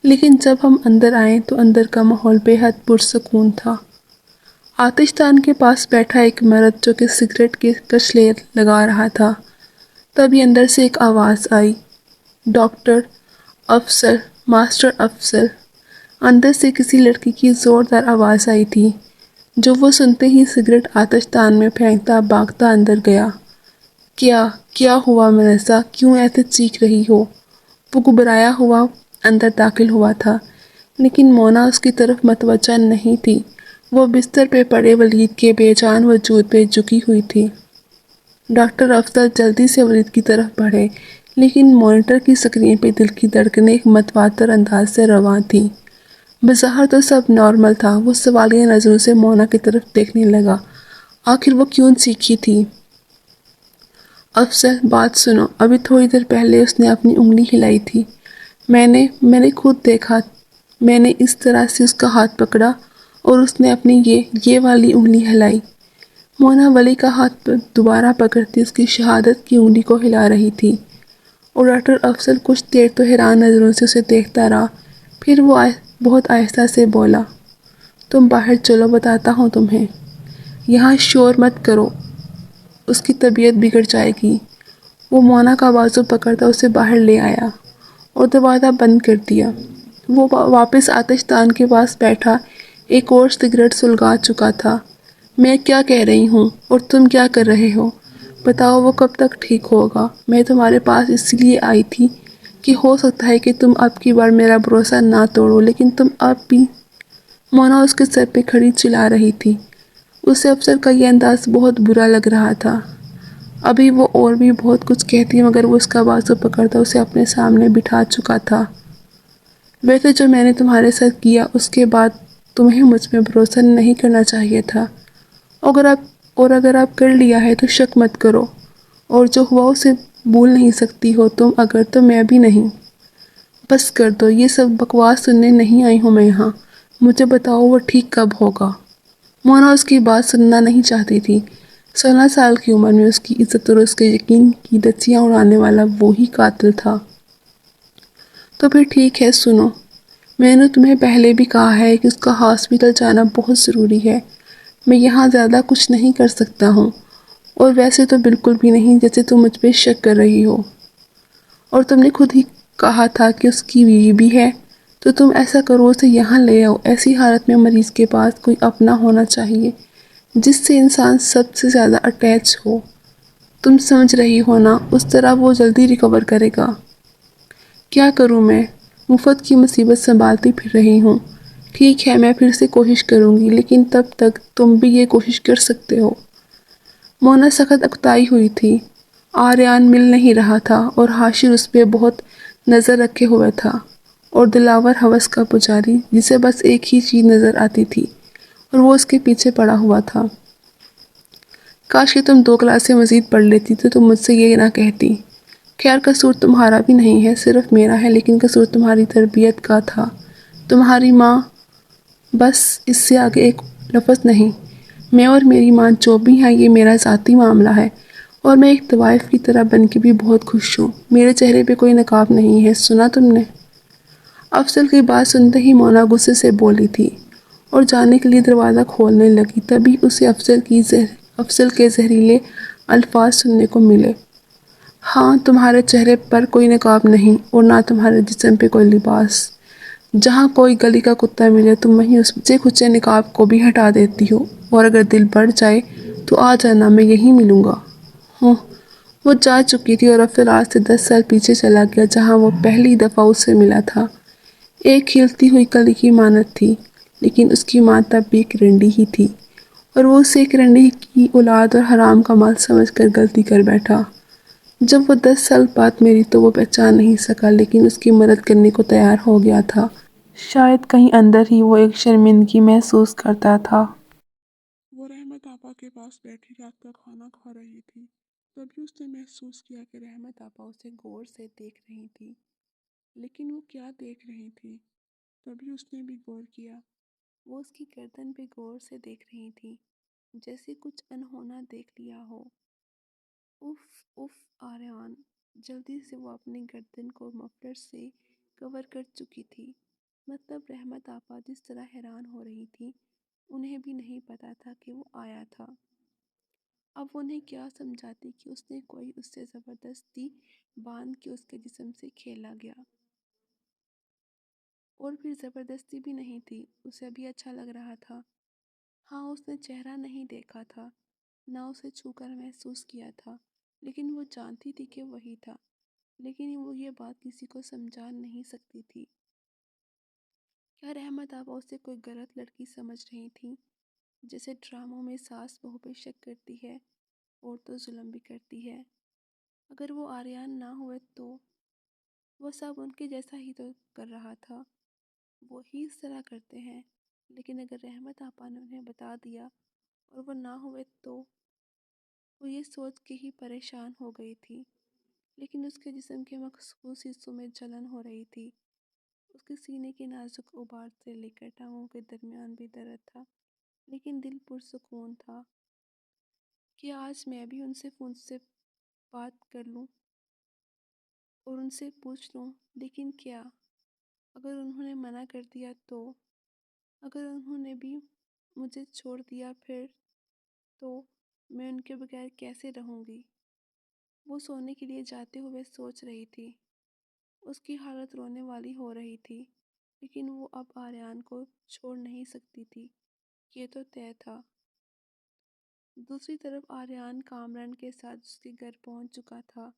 لیکن جب ہم اندر آئیں تو اندر کا ماحول بے حد پرسکون تھا۔ آتش دان کے پاس بیٹھا ایک مرد جو کہ سگریٹ کی کچلے لگا رہا تھا، تبھی اندر سے ایک آواز آئی، ڈاکٹر افضل، ماسٹر افضل۔ اندر سے کسی لڑکی کی زوردار آواز آئی تھی، جو وہ سنتے ہی سگریٹ آتش دان میں پھینکتا بھاگتا اندر گیا۔ کیا کیا ہوا مرزا، کیوں ایسے چیخ رہی ہو؟ وہ گھبرایا ہوا اندر داخل ہوا تھا، لیکن مونا اس کی طرف متوجہ نہیں تھی۔ وہ بستر پہ پڑے ولید کے بے جان وجود پہ جھکی ہوئی تھی۔ ڈاکٹر افضل جلدی سے ولید کی طرف بڑھے، لیکن مانیٹر کی سکرین پہ دل کی دھڑکنیں ایک متواتر انداز سے رواں تھیں۔ بظاہر تو سب نارمل تھا۔ وہ سوالیہ نظروں سے مونا کی طرف دیکھنے لگا۔ آخر وہ کیوں چیخی تھی؟ افضل، بات سنو، ابھی تھوڑی دیر پہلے اس نے اپنی انگلی ہلائی تھی۔ میں نے خود دیکھا۔ میں نے اس طرح سے اس کا ہاتھ پکڑا اور اس نے اپنی یہ والی انگلی ہلائی۔ مونا ولی کا ہاتھ دوبارہ پکڑتی اس کی شہادت کی انگلی کو ہلا رہی تھی، اور ڈاکٹر افضل کچھ دیر تو حیران نظروں سے اسے دیکھتا رہا۔ پھر وہ بہت آہستہ سے بولا، تم باہر چلو، بتاتا ہوں تمہیں۔ یہاں شور مت کرو، اس کی طبیعت بگڑ جائے گی۔ وہ مونا کا بازو پکڑتا اسے باہر لے آیا اور دروازہ بند کر دیا۔ وہ واپس آتش دان کے پاس بیٹھا، ایک اور سگریٹ سلگا چکا تھا۔ میں کیا کہہ رہی ہوں اور تم کیا کر رہے ہو؟ بتاؤ، وہ کب تک ٹھیک ہوگا؟ میں تمہارے پاس اس لیے آئی تھی کہ ہو سکتا ہے کہ تم اب کی بار میرا بھروسہ نہ توڑو، لیکن تم اب بھی… مونا اس کے سر پہ کھڑی چلا رہی تھی۔ اسے افسر کا یہ انداز بہت برا لگ رہا تھا۔ ابھی وہ اور بھی بہت کچھ کہتی مگر وہ اس کا بازو پکڑتا اسے اپنے سامنے بٹھا چکا تھا۔ ویسے جو میں نے تمہارے ساتھ کیا اس کے بعد تمہیں مجھ میں بھروسہ نہیں کرنا چاہیے تھا، اگر آپ کر لیا ہے تو شک مت کرو، اور جو ہوا اسے بھول نہیں سکتی ہو تم، اگر تو میں بھی نہیں۔ بس کر دو، یہ سب بکواس سننے نہیں آئی ہوں میں یہاں۔ مجھے بتاؤ وہ ٹھیک کب ہوگا؟ مونا اس کی بات سننا نہیں چاہتی تھی۔ 16 سال کی عمر میں اس کی عزت اور اس کے یقین کی دھجیاں اڑانے والا وہی قاتل تھا۔ تو پھر ٹھیک ہے، سنو، میں نے تمہیں پہلے بھی کہا ہے کہ اس کا ہاسپٹل جانا بہت ضروری ہے۔ میں یہاں زیادہ کچھ نہیں کر سکتا ہوں، اور ویسے تو بالکل بھی نہیں جیسے تم مجھ پہ شک کر رہی ہو۔ اور تم نے خود ہی کہا تھا کہ اس کی بیوی بھی ہے، تو تم ایسا کرو، اسے یہاں لے آؤ۔ ایسی حالت میں مریض کے پاس کوئی اپنا ہونا چاہیے جس سے انسان سب سے زیادہ اٹیچ ہو۔ تم سمجھ رہی ہو نا، اس طرح وہ جلدی ریکور کرے گا۔ کیا کروں میں؟ مفت کی مصیبت سنبھالتی پھر رہی ہوں۔ ٹھیک ہے، میں پھر سے کوشش کروں گی، لیکن تب تک تم بھی یہ کوشش کر سکتے ہو۔ مونا سخت اکتائی ہوئی تھی۔ آریان مل نہیں رہا تھا اور حاشر اس پہ بہت نظر رکھے ہوئے تھا، اور دلاور ہوس کا پجاری جسے بس ایک ہی چیز نظر آتی تھی اور وہ اس کے پیچھے پڑا ہوا تھا۔ کاش کہ تم 2 کلاسیں مزید پڑھ لیتی تو تم مجھ سے یہ نہ کہتی۔ خیر، قصور تمہارا بھی نہیں ہے، صرف میرا ہے، لیکن قصور تمہاری تربیت کا تھا۔ تمہاری ماں… بس اس سے آگے ایک لفظ نہیں۔ میں اور میری ماں جو بھی ہیں یہ میرا ذاتی معاملہ ہے، اور میں ایک طوائف کی طرح بن کے بھی بہت خوش ہوں۔ میرے چہرے پہ کوئی نقاب نہیں ہے، سنا تم نے؟ افضل کی بات سنتے ہی مونا غصے سے بولی تھی اور جانے کے لیے دروازہ کھولنے لگی، تبھی اسے افضل کے زہریلے الفاظ سننے کو ملے۔ ہاں، تمہارے چہرے پر کوئی نقاب نہیں، اور نہ تمہارے جسم پہ کوئی لباس۔ جہاں کوئی گلی کا کتا ملے تم وہیں اس سے کھچے نقاب کو بھی ہٹا دیتی ہو، اور اگر دل بڑھ جائے تو آ جانا، میں یہیں ملوں گا۔ ہوں۔ وہ جا چکی تھی اور افضل آج سے 10 سال پیچھے چلا گیا، جہاں وہ پہلی دفعہ اس سے ملا تھا۔ ایک کھلتی ہوئی کلی کی مانند تھی، لیکن اس کی ماں تب بھی ایک رنڈی ہی تھی، اور وہ اسے ایک رنڈی کی اولاد اور حرام کا مال سمجھ کر غلطی کر بیٹھا۔ جب وہ 10 سال بعد ملی تو وہ پہچان نہیں سکا، لیکن اس کی مدد کرنے کو تیار ہو گیا تھا۔ شاید کہیں اندر ہی وہ ایک شرمندگی محسوس کرتا تھا۔ وہ رحمت آپا کے پاس بیٹھی رات کا کھانا کھا رہی تھی، تبھی اس نے محسوس کیا کہ رحمت آپا اسے غور سے دیکھ رہی تھی، لیکن وہ کیا دیکھ رہی تھی؟ تبھی اس نے بھی غور کیا۔ وہ اس کی گردن پہ غور سے دیکھ رہی تھی، جیسے کچھ انہونا دیکھ لیا ہو۔ If if Aryan! جلدی سے وہ اپنی گردن کو مفلر سے کور کر چکی تھی۔ مطلب رحمت آپا جس طرح حیران ہو رہی تھی، انہیں بھی نہیں پتا تھا کہ وہ آیا تھا۔ اب انہیں کیا سمجھاتی کہ اس نے کوئی اس سے زبردستی باندھ کے اس کے جسم سے کھیلا گیا۔ اور پھر زبردستی بھی نہیں تھی، اسے بھی اچھا لگ رہا تھا۔ ہاں، اس نے چہرہ نہیں دیکھا تھا، نہ اسے چھو کر محسوس کیا تھا، لیکن وہ جانتی تھی کہ وہی تھا، لیکن وہ یہ بات کسی کو سمجھا نہیں سکتی تھی۔ کیا رحمت آپا اسے کوئی غلط لڑکی سمجھ رہی تھی، جیسے ڈراموں میں ساس بہو پہ شک کرتی ہے اور تو ظلم بھی کرتی ہے؟ اگر وہ آریان نہ ہوئے تو وہ سب ان کے جیسا ہی تو کر رہا تھا، وہ ہی اس طرح کرتے ہیں، لیکن اگر رحمت آپا نے انہیں بتا دیا اور وہ نہ ہوئے تو وہ یہ سوچ کے ہی پریشان ہو گئی تھی، لیکن اس کے جسم کے مخصوص حصوں میں جلن ہو رہی تھی، اس کے سینے کے نازک اوبار سے لے کر ٹانگوں کے درمیان بھی درد تھا، لیکن دل پرسکون تھا کہ آج میں بھی ان سے فون سے بات کر لوں اور ان سے پوچھ لوں، لیکن کیا اگر انہوں نے منع کر دیا تو؟ اگر انہوں نے بھی مجھے چھوڑ دیا پھر تو میں ان کے بغیر کیسے رہوں گی؟ وہ سونے کے لیے جاتے ہوئے سوچ رہی تھی، اس کی حالت رونے والی ہو رہی تھی، لیکن وہ اب آریان کو چھوڑ نہیں سکتی تھی، یہ تو طے تھا۔ دوسری طرف آریان کامران کے ساتھ اس کے گھر پہنچ چکا تھا۔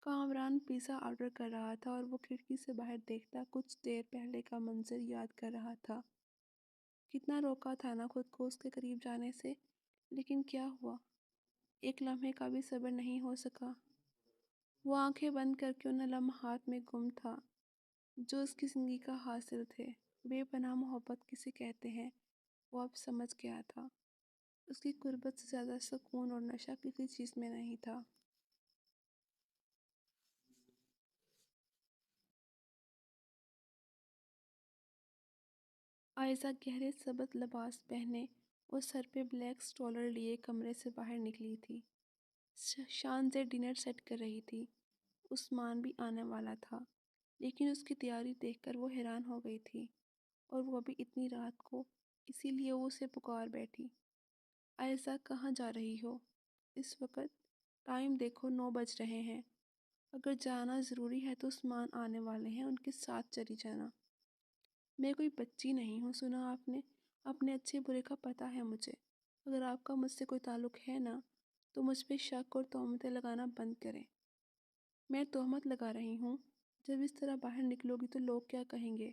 کامران پیزا آرڈر کر رہا تھا اور وہ کھڑکی سے باہر دیکھتا کچھ دیر پہلے کا منظر یاد کر رہا تھا۔ کتنا روکا تھا نا خود کو اس کے قریب جانے سے، لیکن کیا ہوا؟ ایک لمحے کا بھی صبر نہیں ہو سکا۔ وہ آنکھیں بند کر کے ان لمحات میں گم تھا جو اس کی زندگی کا حاصل تھے۔ بے پناہ محبت کسے کہتے ہیں وہ اب سمجھ گیا تھا۔ اس کی قربت سے زیادہ سکون اور نشہ کسی چیز میں نہیں تھا۔ آئزہ گہرے سبز لباس پہنے اور سر پہ بلیک سٹولر لیے کمرے سے باہر نکلی تھی۔ شان سے ڈنر سیٹ کر رہی تھی۔ عثمان بھی آنے والا تھا، لیکن اس کی تیاری دیکھ کر وہ حیران ہو گئی تھی، اور وہ ابھی اتنی رات کو، اسی لیے وہ اسے پکار بیٹھی۔ آئزہ کہاں جا رہی ہو؟ اس وقت؟ ٹائم دیکھو، 9 بج رہے ہیں۔ اگر جانا ضروری ہے تو عثمان آنے والے ہیں، ان کے ساتھ چلی جانا۔ میں کوئی بچی نہیں ہوں، سنا آپ نے؟ اپنے اچھے برے کا پتہ ہے مجھے۔ اگر آپ کا مجھ سے کوئی تعلق ہے نا تو مجھ پہ شک اور تہمتیں لگانا بند کریں۔ میں تہمت لگا رہی ہوں؟ جب اس طرح باہر نکلو گی تو لوگ کیا کہیں گے؟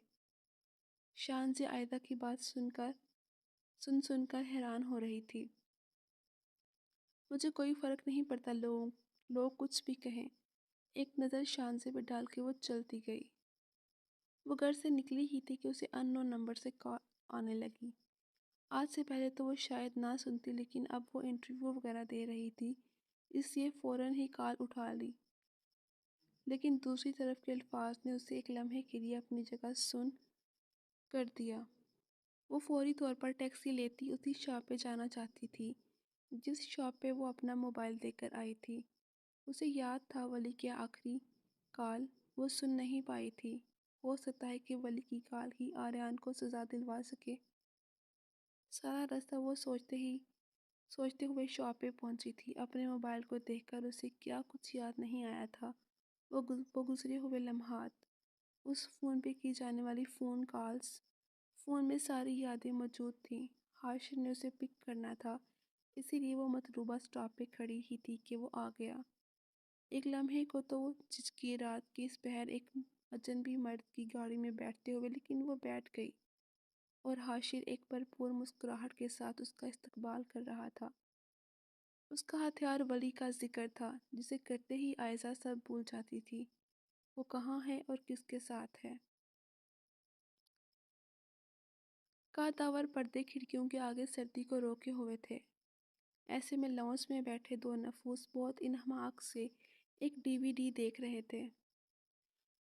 شان سے آئزہ کی بات سن کر حیران ہو رہی تھی۔ مجھے کوئی فرق نہیں پڑتا، لوگ کچھ بھی کہیں۔ ایک نظر شان سے پہ ڈال کے وہ چلتی گئی۔ وہ گھر سے نکلی ہی تھی کہ اسے ان نون نمبر سے کال آنے لگی۔ آج سے پہلے تو وہ شاید نہ سنتی، لیکن اب وہ انٹرویو وغیرہ دے رہی تھی، اس لیے فوراً ہی کال اٹھا لی۔ لیکن دوسری طرف کے الفاظ نے اسے ایک لمحے کے لیے اپنی جگہ سن کر دیا۔ وہ فوری طور پر ٹیکسی لیتی اسی شاپ پہ جانا چاہتی تھی جس شاپ پہ وہ اپنا موبائل دے کر آئی تھی۔ اسے یاد تھا ولی کی آخری کال وہ سن نہیں پائی تھی۔ ہو سکتا ہے کہ ولی کی کال ہی آریان کو سزا دلوا سکے۔ سارا راستہ وہ سوچتے ہوئے شاپ پہ پہنچی تھی۔ اپنے موبائل کو دیکھ کر اسے کیا کچھ یاد نہیں آیا تھا۔ وہ گزرے ہوئے لمحات، اس فون پہ کی جانے والی فون کالز، فون میں ساری یادیں موجود تھیں۔ حاشر نے اسے پک کرنا تھا، اسی لیے وہ مطلوبہ سٹاپ پہ کھڑی ہی تھی کہ وہ آ گیا۔ ایک لمحے کو تو وہ جھجکی رات کی اس پہر ایک اجنبی مرد کی گاڑی میں بیٹھتے ہوئے، لیکن وہ بیٹھ گئی اور حاشر ایک بھرپور مسکراہٹ کے ساتھ اس کا استقبال کر رہا تھا۔ اس کا ہتھیار ولی کا ذکر تھا، جسے کرتے ہی آئزہ سب بھول جاتی تھی، وہ کہاں ہے اور کس کے ساتھ ہے۔ کاتاور پردے کھڑکیوں کے آگے سردی کو روکے ہوئے تھے، ایسے میں لاؤنج میں بیٹھے دو نفوس بہت انہماک سے ایک ڈی وی ڈی دیکھ رہے تھے۔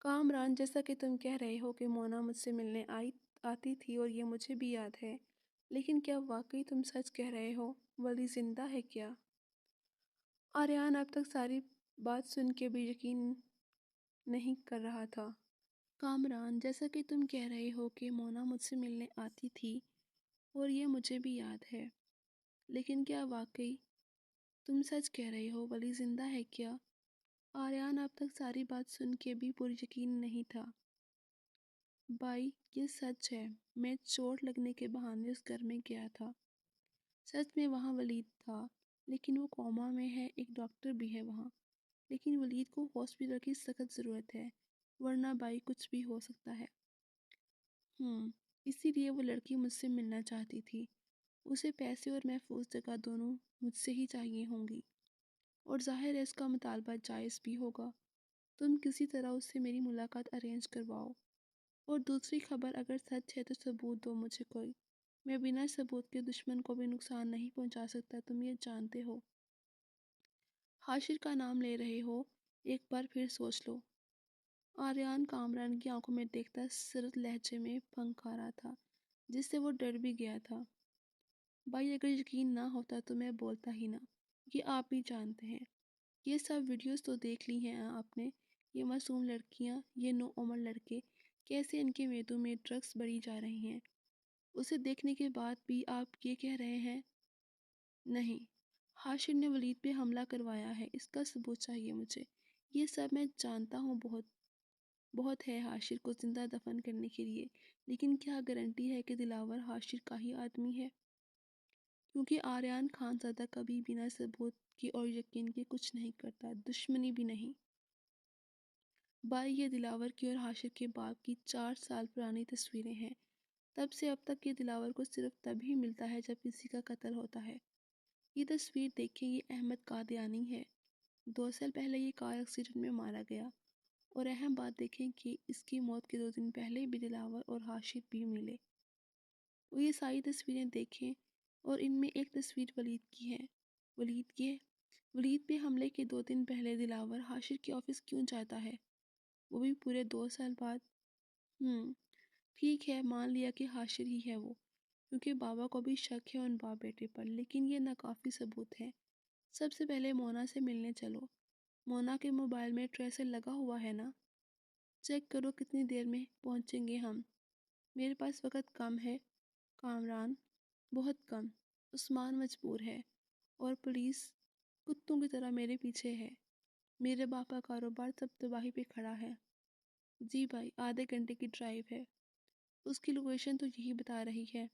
کامران، جیسا کہ تم کہہ رہے ہو کہ مونا مجھ سے ملنے آتی تھی اور یہ مجھے بھی یاد ہے، لیکن کیا واقعی تم سچ کہہ رہے ہو؟ ولی زندہ ہے کیا؟ آریان اب تک ساری بات سن کے بھی یقین نہیں کر رہا تھا۔ کامران، جیسا کہ تم کہہ رہے ہو کہ مونا مجھ سے ملنے آتی تھی اور یہ مجھے بھی یاد ہے، لیکن کیا واقعی تم سچ کہہ رہے ہو؟ ولی زندہ ہے کیا؟ آریان اب تک ساری بات سن کے بھی پر یقین نہیں تھا۔ بائی، یہ سچ ہے، میں چوٹ لگنے کے بہانے اس گھر میں گیا تھا سچ میں وہاں ولید تھا، لیکن وہ کوما میں ہے، ایک ڈاکٹر بھی ہے وہاں، لیکن ولید کو ہاسپٹل کی سخت ضرورت ہے، ورنہ بائی کچھ بھی ہو سکتا ہے۔ اسی لیے وہ لڑکی مجھ سے ملنا چاہتی تھی۔ اسے پیسے اور محفوظ جگہ دونوں مجھ سے ہی چاہیے ہوں گی، اور ظاہر ہے اس کا مطالبہ جائز بھی ہوگا۔ تم کسی طرح اس سے میری ملاقات ارینج کرواؤ، اور دوسری خبر اگر سچ ہے تو ثبوت دو مجھے کوئی۔ میں بنا ثبوت کے دشمن کو بھی نقصان نہیں پہنچا سکتا، تم یہ جانتے ہو۔ حاشر کا نام لے رہے ہو، ایک بار پھر سوچ لو۔ آریان کامران کی آنکھوں میں دیکھتا سرد لہجے میں پھنک آ رہا تھا، جس سے وہ ڈر بھی گیا تھا۔ بھائی اگر یقین نہ ہوتا تو میں بولتا ہی نہ، یہ آپ بھی جانتے ہیں۔ یہ سب ویڈیوز تو دیکھ لی ہیں آپ نے، یہ معصوم لڑکیاں، یہ نو عمر لڑکے، کیسے ان کے میدوں میں ڈرگس بڑھی جا رہی ہیں۔ اسے دیکھنے کے بعد بھی آپ یہ کہہ رہے ہیں؟ نہیں، حاشر نے ولید پہ حملہ کروایا ہے، اس کا ثبوت چاہیے مجھے۔ یہ سب میں جانتا ہوں، بہت ہے حاشر کو زندہ دفن کرنے کے لیے، لیکن کیا گارنٹی ہے کہ دلاور حاشر کا ہی آدمی ہے؟ کیونکہ آریان خان زادہ کبھی بنا ثبوت کے اور یقین کے کچھ نہیں کرتا، دشمنی بھی نہیں۔ بھائی یہ دلاور کی اور حاشر کے باپ کی 4 سال پرانی تصویریں ہیں، تب سے اب تک یہ دلاور کو صرف تب ہی ملتا ہے جب کسی کا قتل ہوتا ہے۔ یہ تصویر دیکھیں، یہ احمد قادیانی ہے، 2 سال پہلے یہ کار ایکسیڈنٹ میں مارا گیا، اور اہم بات دیکھیں کہ اس کی موت کے 2 دن پہلے بھی دلاور اور حاشر بھی ملے۔ وہ یہ ساری تصویریں دیکھیں، اور ان میں ایک تصویر ولید کی ہے۔ ولید پہ حملے کے 2 دن پہلے دلاور حاشر کے آفس کیوں جاتا ہے، وہ بھی پورے 2 سال بعد؟ ٹھیک ہے، مان لیا کہ حاشر ہی ہے وہ، کیونکہ بابا کو بھی شک ہے ان باپ بیٹے پر، لیکن یہ ناکافی ثبوت ہے۔ سب سے پہلے مونا سے ملنے چلو۔ مونا کے موبائل میں ٹریسر لگا ہوا ہے نا؟ چیک کرو کتنی دیر میں پہنچیں گے ہم۔ میرے پاس وقت کم ہے کامران، بہت کم۔ عثمان مجبور ہے، اور پولیس کتوں کی طرح میرے پیچھے ہے۔ میرے باپ کا کاروبار سب تباہی پہ کھڑا ہے۔ جی بھائی، آدھے گھنٹے کی ڈرائیو ہے، اس کی لوکیشن تو یہی بتا رہی ہے۔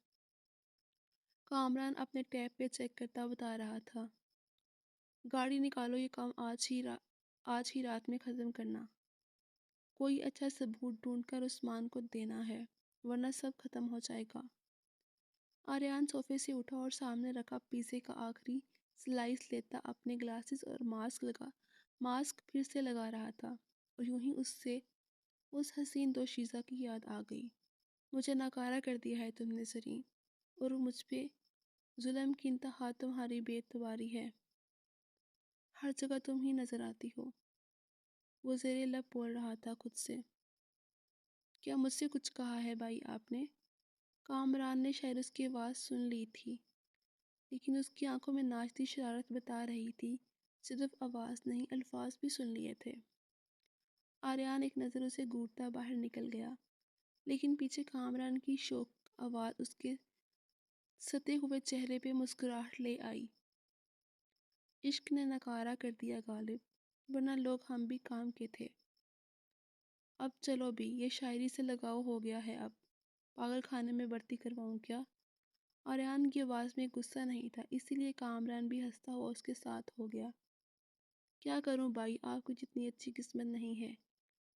کامران اپنے ٹیب پہ چیک کرتا بتا رہا تھا۔ گاڑی نکالو، یہ کام آج ہی رات میں ختم کرنا۔ کوئی اچھا ثبوت ڈھونڈ کر عثمان کو دینا ہے، ورنہ سب ختم ہو جائے گا۔ آریان صوفے سے اٹھا اور سامنے رکھا پیزے کا آخری سلائس لیتا اپنے گلاسز اور ماسک پھر سے لگا رہا تھا، اور یوں ہی اس حسین دوشیزہ کی یاد آ گئی۔ مجھے ناکارہ کر دیا ہے تم نے زرین، اور مجھ پہ ظلم کی انتہا تمہاری بے اعتباری ہے۔ ہر جگہ تم ہی نظر آتی ہو۔ وہ زیر لب بول رہا تھا خود سے۔ کیا مجھ سے کچھ کہا ہے بھائی آپ نے؟ کامران نے شاید اس کی آواز سن لی تھی، لیکن اس کی آنکھوں میں ناچتی شرارت بتا رہی تھی، صرف آواز نہیں، الفاظ بھی سن لیے تھے۔ آریان ایک نظر اسے گھورتا باہر نکل گیا، لیکن پیچھے کامران کی شوق آواز اس کے ستے ہوئے چہرے پہ مسکراہٹ لے آئی۔ عشق نے ناکارہ کر دیا غالب، ورنہ لوگ ہم بھی کام کے تھے۔ اب چلو بھی، یہ شاعری سے لگاؤ ہو گیا ہے، اب پاگل خانے میں بھرتی کرواؤں کیا؟ آریان کی آواز میں غصہ نہیں تھا، اسی لیے کامران بھی ہنستا ہوا اس کے ساتھ ہو گیا۔ کیا کروں بھائی، آپ کو جتنی اچھی قسمت نہیں ہے،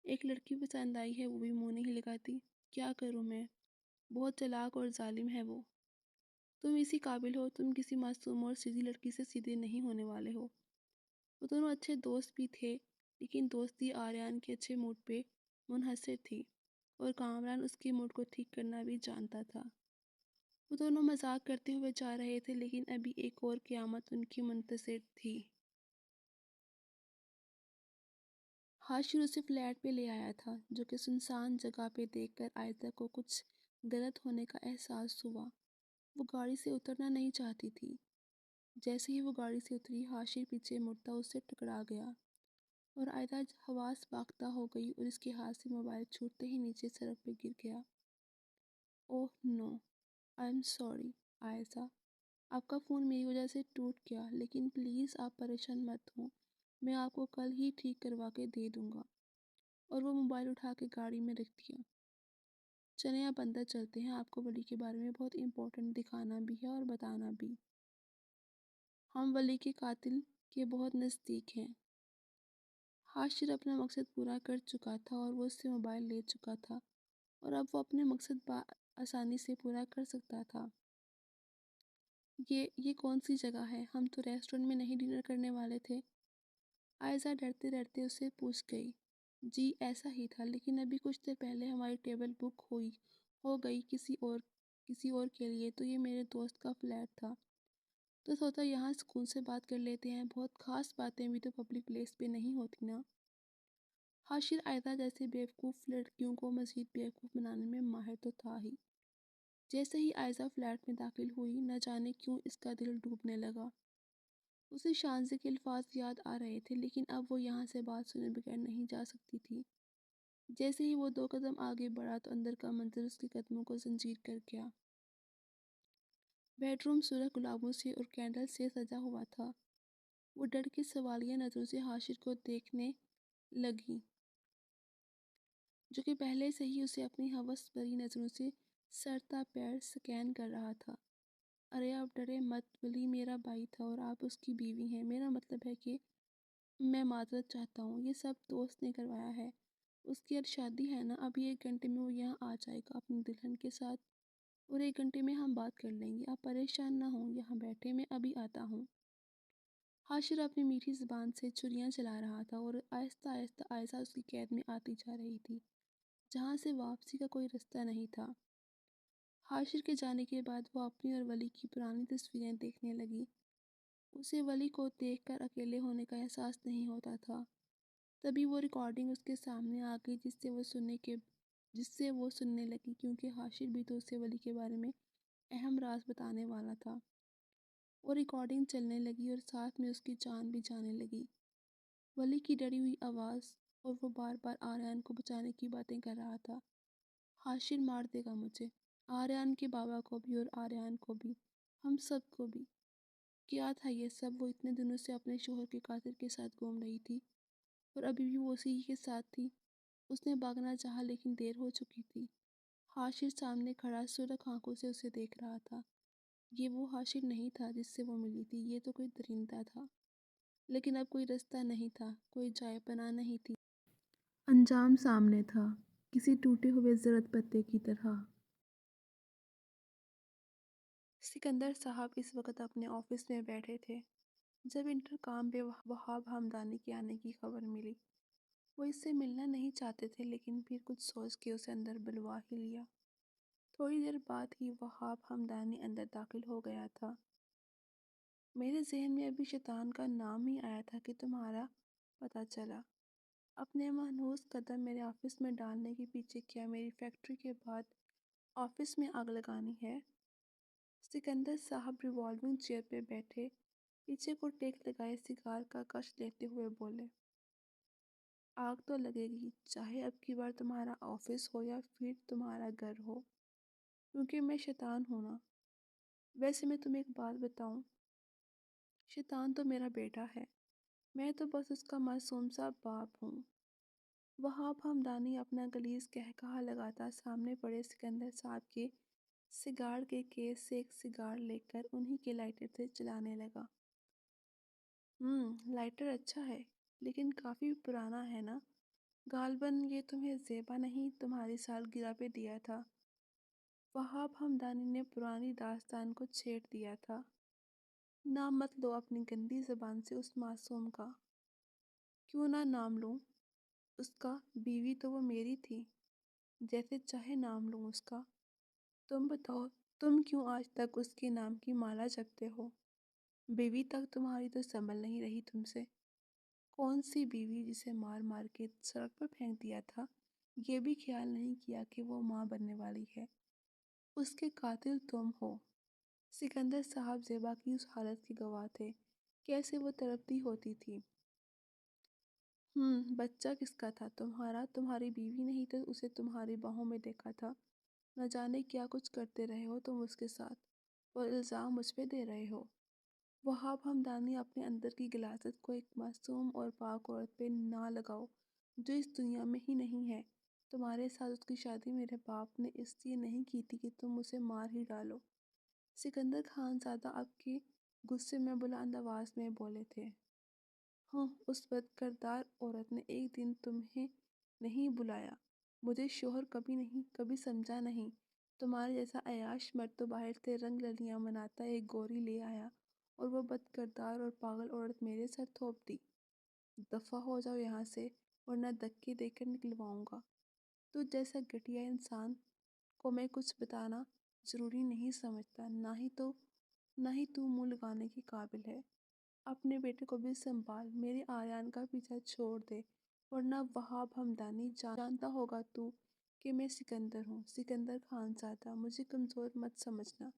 ایک لڑکی پسند آئی ہے وہ بھی منہ نہیں لگاتی۔ کیا کروں میں، بہت چلاک اور ظالم ہے وہ۔ تم اسی قابل ہو، تم کسی معصوم اور سیدھی لڑکی سے سیدھے نہیں ہونے والے ہو۔ وہ دونوں اچھے دوست بھی تھے، لیکن دوستی آریان کے اچھے موڈ پہ منحصر تھی، اور کامران اس کے موڈ کو ٹھیک کرنا بھی جانتا تھا۔ وہ دونوں مذاق کرتے ہوئے جا رہے تھے، لیکن ابھی ایک اور قیامت ان کی منتظر تھی۔ حاشر اسے فلیٹ پہ لے آیا تھا، جو کہ سنسان جگہ پہ دیکھ کر آئزہ کو کچھ غلط ہونے کا احساس ہوا۔ وہ گاڑی سے اترنا نہیں چاہتی تھی۔ جیسے ہی وہ گاڑی سے اتری، حاشر پیچھے مڑتا اس سے ٹکرا گیا، اور آئزہ حواس باختہ ہو گئی اور اس کے ہاتھ سے موبائل چھوٹتے ہی نیچے سڑک پہ گر گیا۔ اوہ نو، آئی ایم سوری آئزہ، آپ کا فون میری وجہ سے ٹوٹ گیا، لیکن پلیز آپ پریشان مت ہوں، میں آپ کو کل ہی ٹھیک کروا کے دے دوں گا۔ اور وہ موبائل اٹھا کے گاڑی میں رکھ دیا۔ چلیں آپ اندر چلتے ہیں، آپ کو بڑی کے بارے میں بہت امپورٹنٹ دکھانا بھی ہے اور بتانا بھی۔ ہم ولی کے قاتل کے بہت نزدیک ہیں۔ حاشر اپنا مقصد پورا کر چکا تھا اور وہ اس سے موبائل لے چکا تھا اور اب وہ اپنے مقصد آسانی سے پورا کر سکتا تھا۔ یہ کون سی جگہ ہے؟ ہم تو ریسٹورنٹ میں نہیں ڈنر کرنے والے تھے؟ عائزہ ڈرتے ڈرتے اسے پوچھ گئی۔ جی ایسا ہی تھا، لیکن ابھی کچھ دیر پہلے ہماری ٹیبل بک ہو گئی کسی اور کے لیے، تو یہ میرے دوست کا فلیٹ تھا، تو سوچا یہاں سکون سے بات کر لیتے ہیں، بہت خاص باتیں بھی تو پبلک پلیس پہ نہیں ہوتی نا۔ حاشر عائزہ جیسے بیوقوف لڑکیوں کو مزید بیوقوف بنانے میں ماہر تو تھا ہی۔ جیسے ہی عائزہ فلیٹ میں داخل ہوئی، نہ جانے کیوں اس کا دل ڈوبنے لگا۔ اسے شانزے کے الفاظ یاد آ رہے تھے، لیکن اب وہ یہاں سے بات سنے بغیر نہیں جا سکتی تھی۔ جیسے ہی وہ 2 قدم آگے بڑھا تو اندر کا منظر اس کے قدموں کو زنجیر کر گیا۔ بیڈ روم سرخ گلابوں سے اور کینڈل سے سجا ہوا تھا۔ وہ ڈر کے سوالیہ نظروں سے حاشر کو دیکھنے لگی، جو کہ پہلے سے ہی اسے اپنی ہوس بھری نظروں سے سر تا پیر سکین کر رہا تھا۔ ارے آپ ڈرے مت، ولی میرا بھائی تھا اور آپ اس کی بیوی ہیں، میرا مطلب ہے کہ میں معذرت چاہتا ہوں، یہ سب دوست نے کروایا ہے، اس کی آج شادی ہے نا، ابھی 1 گھنٹے میں وہ یہاں آ جائے گا اپنی دلہن کے ساتھ، اور 1 گھنٹے میں ہم بات کر لیں گے، آپ پریشان نہ ہوں، یہاں بیٹھے میں ابھی آتا ہوں۔ حاشر اپنی میٹھی زبان سے چھریاں چلا رہا تھا اور آہستہ آہستہ عائزہ اس کی قید میں آتی جا رہی تھی، جہاں سے واپسی کا کوئی رستہ نہیں تھا۔ حاشر کے جانے کے بعد وہ اپنی اور ولی کی پرانی تصویریں دیکھنے لگی۔ اسے ولی کو دیکھ کر اکیلے ہونے کا احساس نہیں ہوتا تھا۔ تبھی وہ ریکارڈنگ اس کے سامنے آ گئی جس سے وہ سننے لگی، کیونکہ حاشر بھی تو اسے ولی کے بارے میں اہم راز بتانے والا تھا۔ وہ ریکارڈنگ چلنے لگی اور ساتھ میں اس کی جان بھی جانے لگی۔ ولی کی ڈری ہوئی آواز، اور وہ بار بار آریان کو بچانے کی باتیں کر رہا تھا۔ حاشر مار دے گا مجھے، آریان کے بابا کو بھی اور آریان کو بھی، ہم سب کو بھی۔ کیا تھا یہ سب؟ وہ اتنے دنوں سے اپنے شوہر کے قاتل کے ساتھ گھوم رہی تھی اور ابھی بھی وہ اسی کے ساتھ تھی۔ اس نے بھاگنا چاہا لیکن دیر ہو چکی تھی۔ حاشر سامنے کھڑا سرخ آنکھوں سے اسے دیکھ رہا تھا۔ یہ وہ حاشر نہیں تھا جس سے وہ ملی تھی، یہ تو کوئی درندہ تھا، لیکن اب کوئی رستہ نہیں تھا، کوئی جائے پناہ نہیں تھی۔ انجام سامنے تھا، کسی ٹوٹے ہوئے زرد پتے کی طرح۔ سکندر صاحب اس وقت اپنے آفس میں بیٹھے تھے جب انٹرکام پہ وہاب ہمدانی کے آنے کی خبر ملی۔ وہ اس سے ملنا نہیں چاہتے تھے، لیکن پھر کچھ سوچ کے اسے اندر بلوا ہی لیا۔ تھوڑی دیر بعد ہی وہاب ہمدانی اندر داخل ہو گیا تھا۔ میرے ذہن میں ابھی شیطان کا نام ہی آیا تھا کہ تمہارا پتہ چلا۔ اپنے مانوس قدم میرے آفس میں ڈالنے کے پیچھے کیا میری فیکٹری کے بعد آفس میں آگ لگانی ہے؟ سکندر صاحب ریوالونگ چیئر پہ بیٹھے پیچھے کو ٹیک لگائے سگار کا کش لیتے ہوئے بولے، آگ تو لگے گی، چاہے اب کی بار تمہارا آفس ہو یا پھر تمہارا گھر ہو، کیونکہ میں شیطان ہوں نا۔ ویسے میں تمہیں ایک بات بتاؤں، شیطان تو میرا بیٹا ہے، میں تو بس اس کا معصوم سا باپ ہوں۔ وہاب ہمدانی اپنا غلیظ قہقہہ لگاتا سامنے پڑے سکندر صاحب کے سگار کے کیس سے ایک سگار لے کر انہی کے لائٹر سے جلانے لگا۔ لائٹر اچھا ہے، لیکن کافی پرانا ہے نا، غالباً یہ تمہیں زیبا نہیں تمہاری سالگرہ پہ دیا تھا۔ وہاب ہمدانی نے پرانی داستان کو چھیڑ دیا تھا۔ نام مت لو اپنی گندی زبان سے اس معصوم کا۔ کیوں نہ نام لوں اس کا؟ بیوی تو وہ میری تھی، جیسے چاہے نام لوں اس کا۔ تم بتاؤ، تم کیوں آج تک اس کے نام کی مالا جپتے ہو؟ بیوی تک تمہاری تو سنبھل نہیں رہی تم سے۔ کون سی بیوی جسے مار مار کے سڑک پر پھینک دیا تھا؟ یہ بھی خیال نہیں کیا کہ وہ ماں بننے والی ہے۔ اس کے قاتل تم ہو۔ سکندر صاحب زیبا کی اس حالت کے گواہ تھے، کیسے وہ تڑپتی ہوتی تھی۔ بچہ کس کا تھا؟ تمہارا؟ تمہاری بیوی نہیں تو اسے تمہاری باہوں میں دیکھا تھا، نہ جانے کیا کچھ کرتے رہے ہو تم اس کے ساتھ، اور الزام مجھ پہ دے رہے ہو۔ وہاب ہمدانی اپنے اندر کی غلاظت کو ایک معصوم اور پاک عورت پہ نہ لگاؤ جو اس دنیا میں ہی نہیں ہے۔ تمہارے ساتھ اس کی شادی میرے باپ نے اس لیے نہیں کی تھی کہ تم اسے مار ہی ڈالو۔ سکندر خان زادہ اب کے غصے میں بلند آواز میں بولے تھے۔ ہاں، اس بد کردار عورت نے ایک دن تمہیں نہیں بلایا، مجھے شوہر کبھی سمجھا نہیں۔ تمہارے جیسا عیاش مرد تو باہر سے رنگ رلیاں مناتا ایک گوری لے آیا اور وہ بد کردار اور پاگل عورت میرے سر تھوپ دی۔ دفع ہو جاؤ یہاں سے ورنہ دھکے دے کر نکلواؤں گا۔ تو جیسا گھٹیا انسان کو میں کچھ بتانا ضروری نہیں سمجھتا، نہ ہی تو منہ لگانے کے قابل ہے۔ اپنے بیٹے کو بھی سنبھال، میرے آریان کا پیچھا چھوڑ دے ورنہ وہاب ہمدانی جانتا ہوگا تو کہ میں سکندر ہوں، سکندر خان زادہ، مجھے کمزور مت سمجھنا۔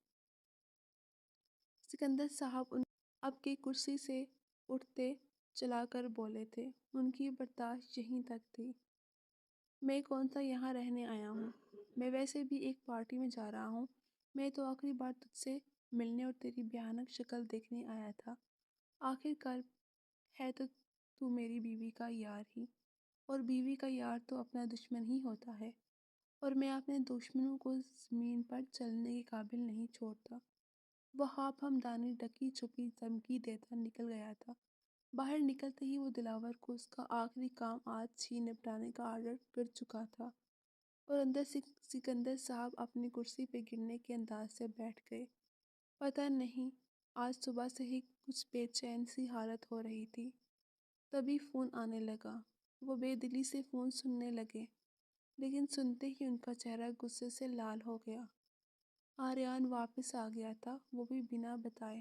سکندر صاحب اب کی کرسی سے اٹھتے چلا کر بولے تھے، ان کی برداشت یہیں تک تھی۔ میں کون سا یہاں رہنے آیا ہوں، میں ویسے بھی ایک پارٹی میں جا رہا ہوں۔ میں تو آخری بار تجھ سے ملنے اور تیری بھیانک شکل دیکھنے آیا تھا۔ آخر کار ہے تو میری بیوی کا یار ہی، اور بیوی کا یار تو اپنا دشمن ہی ہوتا ہے، اور میں اپنے دشمنوں کو زمین پر چلنے کے قابل نہیں چھوڑتا۔ وہاب ہمدانی ڈکی چھپی دھمکی دیتا نکل گیا تھا۔ باہر نکلتے ہی وہ دلاور کو اس کا آخری کام آج ہی نپٹانے کا آرڈر کر چکا تھا، اور اندر سکندر صاحب اپنی کرسی پہ گرنے کے انداز سے بیٹھ گئے۔ پتہ نہیں، آج صبح سے ہی کچھ بے چین سی حالت ہو رہی تھی۔ تبھی فون آنے لگا۔ وہ بے دلی سے فون سننے لگے، لیکن سنتے ہی ان کا چہرہ غصے سے لال ہو گیا۔ آریان واپس آ گیا تھا، وہ بھی بنا بتائے۔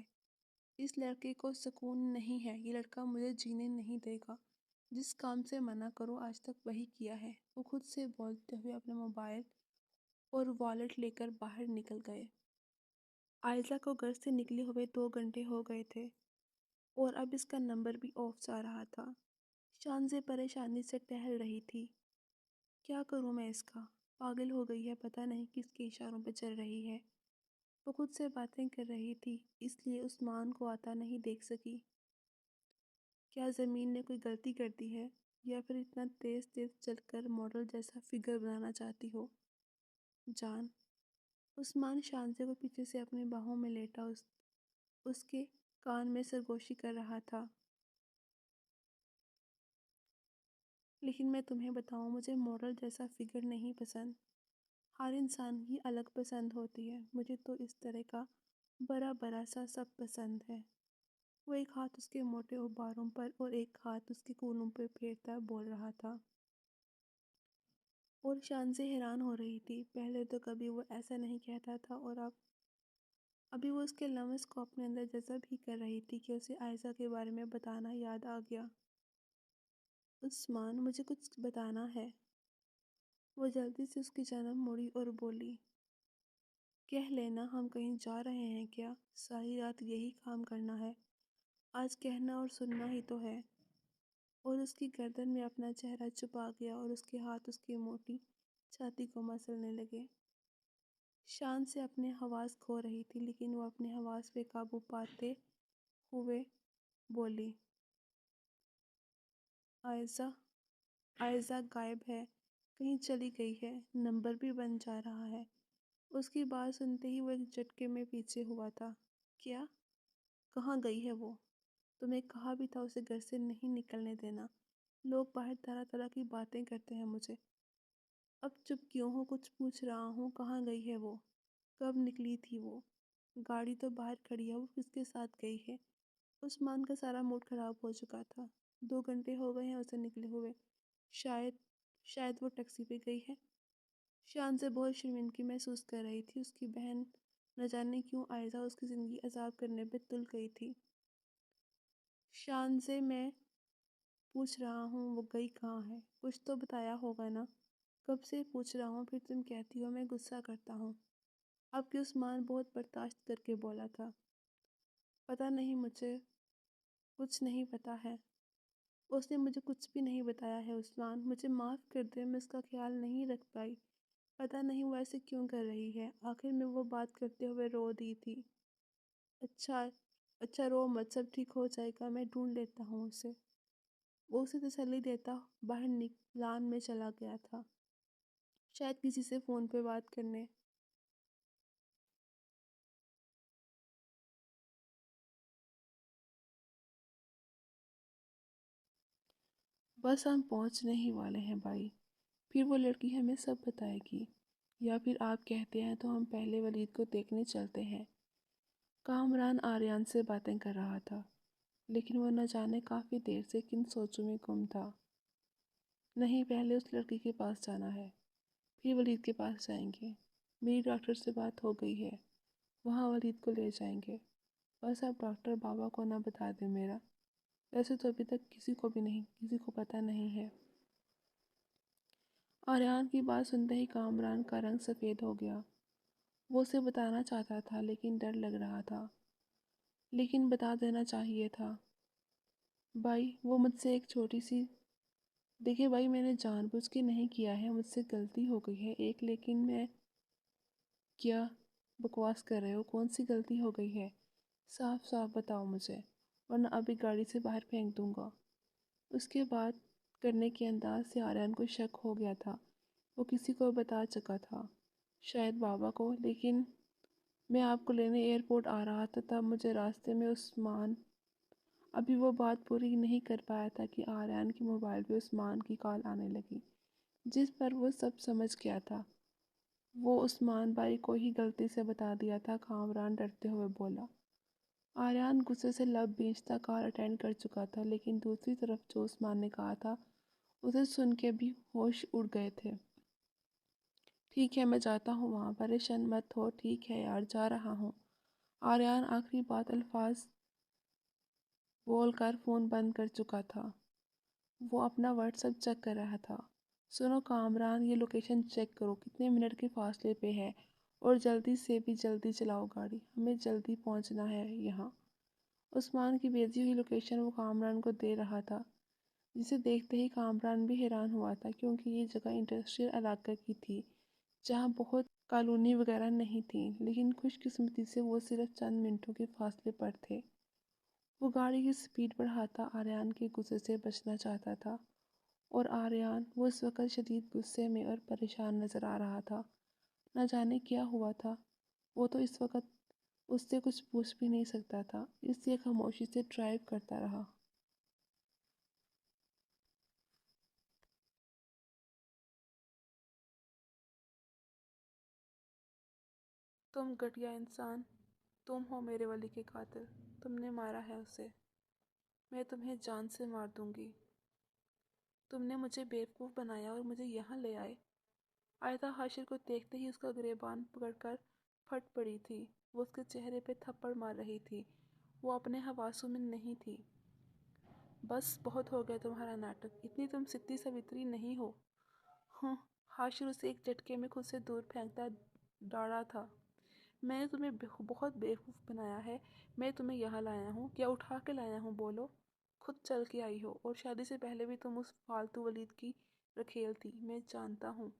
اس لڑکے کو سکون نہیں ہے، یہ لڑکا مجھے جینے نہیں دے گا۔ جس کام سے منع کرو آج تک وہی کیا ہے۔ وہ خود سے بولتے ہوئے اپنا موبائل اور والیٹ لے کر باہر نکل گئے۔ عائزہ کو گھر سے نکلے ہوئے 2 گھنٹے ہو گئے تھے اور اب اس کا نمبر بھی آف جا رہا تھا۔ شانزیں پریشانی سے ٹہل رہی تھی۔ کیا کروں میں اس کا؟ پاگل ہو گئی ہے، پتہ نہیں کس کے اشاروں پہ چل رہی ہے۔ وہ خود سے باتیں کر رہی تھی، اس لیے عثمان کو آتا نہیں دیکھ سکی۔ کیا زمین نے کوئی غلطی کر دی ہے، یا پھر اتنا تیز چل کر ماڈل جیسا فگر بنانا چاہتی ہو؟ جان۔ عثمان شانزے کو پیچھے سے اپنی باہوں میں لیٹا اس کے کان میں سرگوشی کر رہا تھا۔ لیکن میں تمہیں بتاؤں، مجھے ماڈل جیسا فگر نہیں پسند۔ ہر انسان کی الگ پسند ہوتی ہے، مجھے تو اس طرح کا بڑا سا سب پسند ہے۔ وہ ایک ہاتھ اس کے موٹے اوباروں پر اور ایک ہاتھ اس کے کونوں پہ پھیرتا بول رہا تھا۔ اور شانزیں حیران ہو رہی تھی، پہلے تو کبھی وہ ایسا نہیں کہتا تھا، اور ابھی وہ اس کے لمس کو اپنے اندر جذب ہی کر رہی تھی کہ اسے عائزہ کے بارے میں بتانا یاد آ گیا۔ عثمان، مجھے کچھ بتانا ہے۔ وہ جلدی سے اس کی جانب مڑی اور بولی، کہہ لینا، ہم کہیں جا رہے ہیں کیا؟ ساری رات یہی کام کرنا ہے؟ آج کہنا اور سننا ہی تو ہے۔ اور اس کی گردن میں اپنا چہرہ چھپا گیا اور اس کے ہاتھ اس کی موٹی چھاتی کو مسلنے لگے۔ شان سے اپنے حواس کھو رہی تھی، لیکن وہ اپنے حواس پہ قابو پاتے ہوئے بولی، عائزہ غائب ہے، کہیں چلی گئی ہے، نمبر بھی بند جا رہا ہے۔ اس کی بات سنتے ہی وہ ایک جھٹکے میں پیچھے ہوا تھا۔ کیا؟ کہاں گئی ہے وہ؟ تمہیں کہا بھی تھا اسے گھر سے نہیں نکلنے دینا۔ لوگ باہر طرح طرح کی باتیں کرتے ہیں مجھے۔ اب چپ کیوں ہو؟ کچھ پوچھ رہا ہوں، کہاں گئی ہے وہ؟ کب نکلی تھی وہ؟ گاڑی تو باہر کھڑی ہے، وہ کس کے ساتھ گئی ہے؟ عثمان کا سارا موڈ خراب ہو چکا تھا۔ 2 گھنٹے ہو گئے ہیں اسے نکلے ہوئے، شاید وہ ٹیکسی پہ گئی ہے۔ شان سے بہت شرمندگی محسوس کر رہی تھی، اس کی بہن نہ جانے کیوں عائزہ اس کی زندگی عذاب کرنے پہ تل گئی تھی۔ شان سے میں پوچھ رہا ہوں وہ گئی کہاں ہے؟ کچھ تو بتایا ہوگا نا؟ کب سے پوچھ رہا ہوں، پھر تم کہتی ہو میں غصہ کرتا ہوں۔ اب کہ عثمان بہت برداشت کر کے بولا تھا، پتہ نہیں، مجھے کچھ نہیں پتا ہے۔ اس نے مجھے کچھ بھی نہیں بتایا ہے عثمان، مجھے معاف کر دے، میں اس کا خیال نہیں رکھ پائی۔ پتہ نہیں وہ ایسے کیوں کر رہی ہے۔ آخر میں وہ بات کرتے ہوئے رو دی تھی۔ اچھا رو مت، سب ٹھیک ہو جائے گا، میں ڈھونڈ لیتا ہوں اسے۔ وہ اسے تسلی دیتا باہر لان میں چلا گیا تھا، شاید کسی سے فون پہ بات کرنے۔ بس ہم پہنچنے ہی والے ہیں بھائی، پھر وہ لڑکی ہمیں سب بتائے گی، یا پھر آپ کہتے ہیں تو ہم پہلے ولید کو دیکھنے چلتے ہیں۔ کامران آریان سے باتیں کر رہا تھا، لیکن وہ نہ جانے کافی دیر سے کن سوچوں میں گم تھا۔ نہیں، پہلے اس لڑکی کے پاس جانا ہے، پھر ولید کے پاس جائیں گے۔ میری ڈاکٹر سے بات ہو گئی ہے، وہاں ولید کو لے جائیں گے۔ بس آپ ڈاکٹر بابا کو نہ بتا دیں میرا، ویسے تو ابھی تک کسی کو پتہ نہیں ہے۔ آریان کی بات سنتے ہی کامران کا رنگ سفید ہو گیا۔ وہ اسے بتانا چاہتا تھا لیکن ڈر لگ رہا تھا، لیکن بتا دینا چاہیے تھا۔ بھائی، وہ مجھ سے ایک چھوٹی سی، دیکھیں بھائی، میں نے جان بوجھ کے نہیں کیا ہے، مجھ سے غلطی ہو گئی ہے ایک، لیکن میں، کیا بکواس کر رہے ہو؟ کون سی غلطی ہو گئی ہے؟ صاف صاف بتاؤ مجھے، ورنہ ابھی گاڑی سے باہر پھینک دوں گا۔ اس کے بعد کرنے کے انداز سے آریان کو شک ہو گیا تھا۔ وہ کسی کو بتا چکا تھا، شاید بابا کو، لیکن میں آپ کو لینے ایئرپورٹ آ رہا تھا، تب مجھے راستے میں عثمان، ابھی وہ بات پوری نہیں کر پایا تھا کہ آریان کے موبائل پہ عثمان کی کال آنے لگی، جس پر وہ سب سمجھ گیا تھا۔ وہ عثمان بھائی کو ہی غلطی سے بتا دیا تھا، کامران ڈرتے ہوئے بولا۔ آریان غصے سے لب بھینچتا کال اٹینڈ کر چکا تھا، لیکن دوسری طرف جو عثمان نے کہا تھا اسے سن کے بھی ہوش اڑ گئے تھے۔ ٹھیک ہے، میں جاتا ہوں وہاں، پریشان مت ہو، ٹھیک ہے یار، جا رہا ہوں۔ آریان آخری بات الفاظ بول کر فون بند کر چکا تھا۔ وہ اپنا واٹس ایپ چیک کر رہا تھا۔ سنو کامران، یہ لوکیشن چیک کرو، کتنے منٹ کے فاصلے پہ ہے، اور جلدی سے بھی جلدی چلاؤ گاڑی، ہمیں جلدی پہنچنا ہے یہاں۔ عثمان کی بھیجی ہوئی لوکیشن وہ کامران کو دے رہا تھا، جسے دیکھتے ہی کامران بھی حیران ہوا تھا، کیونکہ یہ جگہ انڈسٹریل علاقے کی تھی جہاں بہت کالونی وغیرہ نہیں تھی، لیکن خوش قسمتی سے وہ صرف چند منٹوں کے فاصلے پر تھے۔ وہ گاڑی کی سپیڈ بڑھاتا آریان کے غصے سے بچنا چاہتا تھا، اور آریان، وہ اس وقت شدید غصے میں اور پریشان نظر آ رہا تھا۔ نہ جانے کیا ہوا تھا، وہ تو اس وقت اس سے کچھ پوچھ بھی نہیں سکتا تھا، اس لیے خاموشی سے ڈرائیو کرتا رہا۔ تم گھٹیا انسان، تم ہو میرے ولی کے قاتل، تم نے مارا ہے اسے، میں تمہیں جان سے مار دوں گی۔ تم نے مجھے بیوقوف بنایا اور مجھے یہاں لے آئے۔ آیتہ حاشر کو دیکھتے ہی اس کا گریبان پکڑ کر پھٹ پڑی تھی۔ وہ اس کے چہرے پہ تھپڑ مار رہی تھی، وہ اپنے حواسوں میں نہیں تھی۔ بس بہت ہو گیا تمہارا ناٹک، اتنی تم ستی سوتری نہیں ہو۔ ہوں، حاشر اسے ایک جھٹکے میں خود سے دور پھینکتا ڈاڑا تھا۔ میں نے تمہیں بہت بیوقوف بنایا ہے، میں تمہیں یہاں لایا ہوں، کیا اٹھا کے لایا ہوں بولو؟ خود چل کے آئی ہو، اور شادی سے پہلے بھی تم اس فالتو ولید کی رکھیل تھی، میں جانتا ہوں۔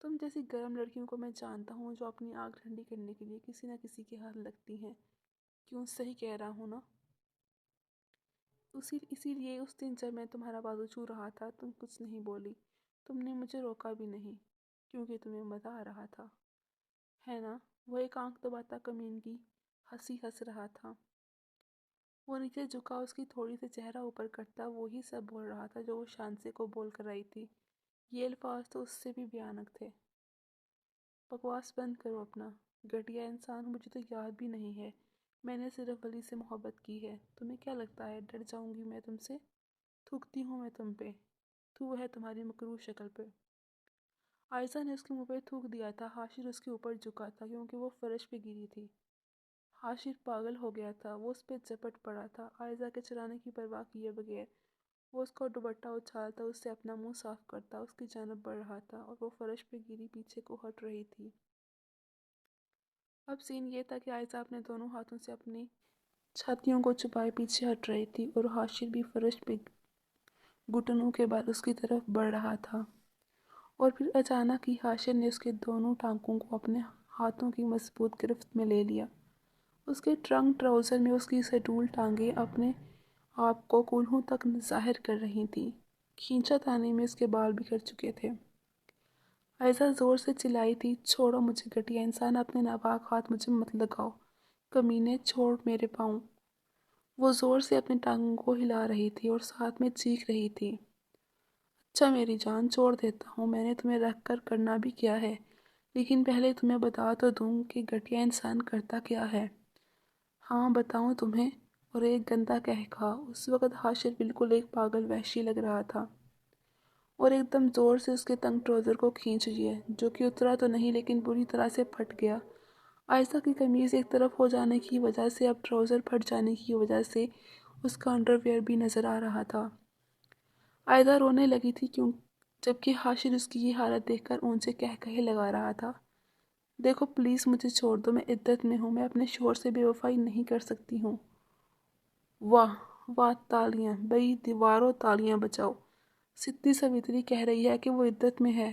تم جیسی گرم لڑکیوں کو میں جانتا ہوں، جو اپنی آگ ٹھنڈی کرنے کے لیے کسی نہ کسی کے ہاتھ لگتی ہیں۔ کیوں، صحیح کہہ رہا ہوں نا؟ اسی لیے اس دن جب میں تمہارا بازو چھو رہا تھا تم کچھ نہیں بولی، تم نے مجھے روکا بھی نہیں، کیونکہ تمہیں مزہ آ رہا تھا، ہے نا؟ وہ ایک آنکھ دباتا کمین کی ہنسی ہنس رہا تھا۔ وہ نیچے جھکا، اس کی تھوڑی سے چہرہ اوپر کرتا وہی سب بول رہا تھا جو وہ شانزے کو بول کر آئی تھی۔ یہ الفاظ تو اس سے بھی بھیانک تھے۔ بکواس بند کرو اپنا، گھٹیا انسان، مجھے تو یاد بھی نہیں ہے، میں نے صرف ولی سے محبت کی ہے۔ تمہیں کیا لگتا ہے ڈر جاؤں گی میں تم سے؟ تھوکتی ہوں میں تم پہ، تھو ہے تمہاری مکروہ شکل پہ۔ عائشہ نے اس کے منہ پہ تھوک دیا تھا۔ حاشر اس کے اوپر جھکا تھا کیونکہ وہ فرش پہ گری تھی۔ حاشر پاگل ہو گیا تھا، وہ اس پہ جپٹ پڑا تھا، عائشہ کے چلانے کی پرواہ کیے بغیر۔ وہ اس کو دوپٹہ اچھالتا، اس سے اپنا منہ صاف کرتا، اس کی جانب بڑھ رہا تھا، اور وہ فرش پہ گری پیچھے کو ہٹ رہی تھی۔ اب سین یہ تھا کہ عائشہ اپنے دونوں ہاتھوں سے اپنی چھاتیوں کو چھپائے پیچھے ہٹ رہی تھی، اور حاشر بھی فرش پہ گھٹنوں کے بل اس کی طرف بڑھ رہا تھا۔ اور پھر اچانک ہی حاشر نے اس کے دونوں ٹانکوں کو اپنے ہاتھوں کی مضبوط گرفت میں لے لیا۔ اس کے ٹرنک ٹراؤزر میں اس کی سڈول ٹانگیں اپنے آپ کو کولہوں تک ظاہر کر رہی تھیں، کھینچا تانی میں اس کے بال بکھر چکے تھے۔ عائشہ زور سے چلائی تھی، چھوڑو مجھے گھٹیا انسان، اپنے ناپاک ہاتھ مجھے مت لگاؤ، کمینے، چھوڑ میرے پاؤں۔ وہ زور سے اپنی ٹانگوں کو ہلا رہی تھی اور ساتھ میں چیخ رہی تھی، اچھا میری جان، چھوڑ دیتا ہوں، میں نے تمہیں رکھ کر کرنا بھی کیا ہے، لیکن پہلے تمہیں بتا تو دوں کہ گھٹیا انسان کرتا کیا ہے۔ ہاں بتاؤں تمہیں؟ اور ایک گندا کہا۔ اس وقت حاشر بالکل ایک پاگل وحشی لگ رہا تھا اور ایک دم زور سے اس کے تنگ ٹراؤزر کو کھینچ لیا، جو کہ اترا تو نہیں لیکن بری طرح سے پھٹ گیا۔ عائشہ کی قمیض ایک طرف ہو جانے کی وجہ سے اب ٹراؤزر پھٹ جانے کی وجہ سے اس کا انڈر ویئر بھی نظر آ رہا تھا۔ عائشہ رونے لگی تھی جبکہ حاشر اس کی یہ حالت دیکھ کر اونچے کہے لگا رہا تھا، دیکھو پلیز مجھے چھوڑ دو، میں عدت میں ہوں، میں اپنے شوہر سے بے وفائی نہیں کر سکتی ہوں۔ واہ واہ، تالیاں بھئی، دیواروں تالیاں بجاؤ، سدھی سویتری کہہ رہی ہے کہ وہ عدت میں ہے۔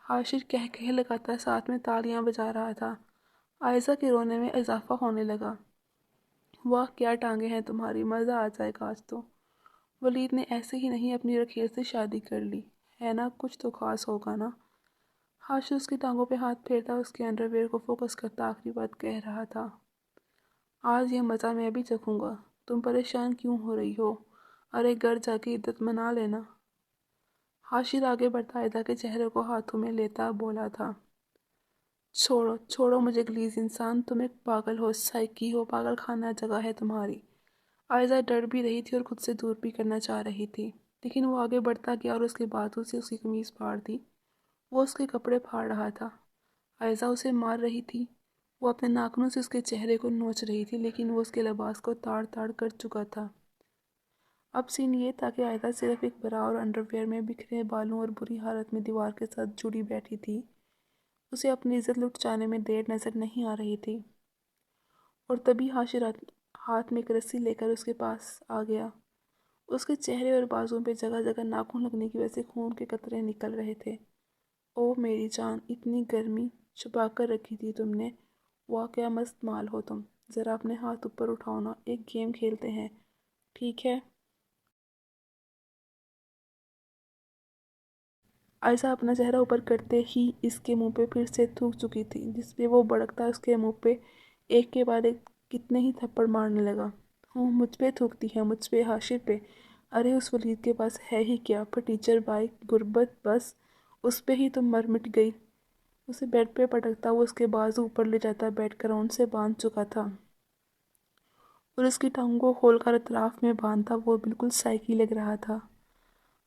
حاشر کہے لگاتا ساتھ میں تالیاں بجا رہا تھا۔ عائشہ کے رونے میں اضافہ ہونے لگا۔ واہ کیا ٹانگیں ہیں تمہاری، مزہ آ جائے گا آج تو۔ ولید نے ایسے ہی نہیں اپنی رکھیل سے شادی کر لی ہے نا، کچھ تو خاص ہوگا نا۔ حاشر اس کی ٹانگوں پہ ہاتھ پھیرتا اس کے انڈر ویئر کو فوکس کرتا آخری بات کہہ رہا تھا، آج یہ مزہ میں بھی چکھوں گا، تم پریشان کیوں ہو رہی ہو؟ ارے گھر جا کے عدت منا لینا۔ حاشر آگے بڑھتا عائدہ کے چہرے کو ہاتھوں میں لیتا بولا تھا، چھوڑو چھوڑو مجھے گلیز انسان، تم ایک پاگل ہو، سائیکی ہو، پاگل خانہ جگہ ہے تمہاری۔ عائشہ ڈر بھی رہی تھی اور خود سے دور بھی کرنا چاہ رہی تھی، لیکن وہ آگے بڑھتا گیا اور اس کے بازو سے اس کی قمیض پھاڑ دی۔ وہ اس کے کپڑے پھاڑ رہا تھا، عائشہ اسے مار رہی تھی، وہ اپنے ناخنوں سے اس کے چہرے کو نوچ رہی تھی، لیکن وہ اس کے لباس کو تاڑ تاڑ کر چکا تھا۔ اب سین یہ تھا کہ عائشہ صرف ایک برا اور انڈر ویئر میں بکھرے بالوں اور بری حالت میں دیوار کے ساتھ جڑی بیٹھی تھی۔ اسے اپنی عزت لٹ جانے میں دیر نظر نہیں آ رہی تھی، اور تبھی حاشر ہاتھ میں ایک رسی لے کر اس کے پاس آ گیا۔ اس کے چہرے اور بازوں پہ جگہ جگہ ناخن لگنے کی وجہ سے خون کے قطرے نکل رہے تھے۔ اوہ میری جان، اتنی گرمی چھپا کر رکھی تھی تم نے، واہ کیا مست مال ہو تم، ذرا اپنے ہاتھ اوپر اٹھاؤ نا، ایک گیم کھیلتے ہیں، ٹھیک ہے؟ عائشہ اپنا چہرہ اوپر کرتے ہی اس کے منہ پہ پھر سے تھوک چکی تھی، جس پہ وہ بڑکتا اس کے منہ پہ ایک کے بعد ایک کتنے ہی تھپڑ مارنے لگا۔ ہوں مجھ پہ تھوکتی ہے، مجھ پہ، حاشر پہ؟ ارے اس ولید کے پاس ہے ہی کیا، پھٹیچر بائک، غربت، بس اس پہ ہی تم مر مٹ گئی۔ اسے بیڈ پہ پٹکتا وہ اس کے بازو اوپر لے جاتا، بیڈ گراؤنڈ سے باندھ چکا تھا اور اس کی ٹانگوں کو کھول کر اطراف میں باندھتا، وہ بالکل سائیکی لگ رہا تھا۔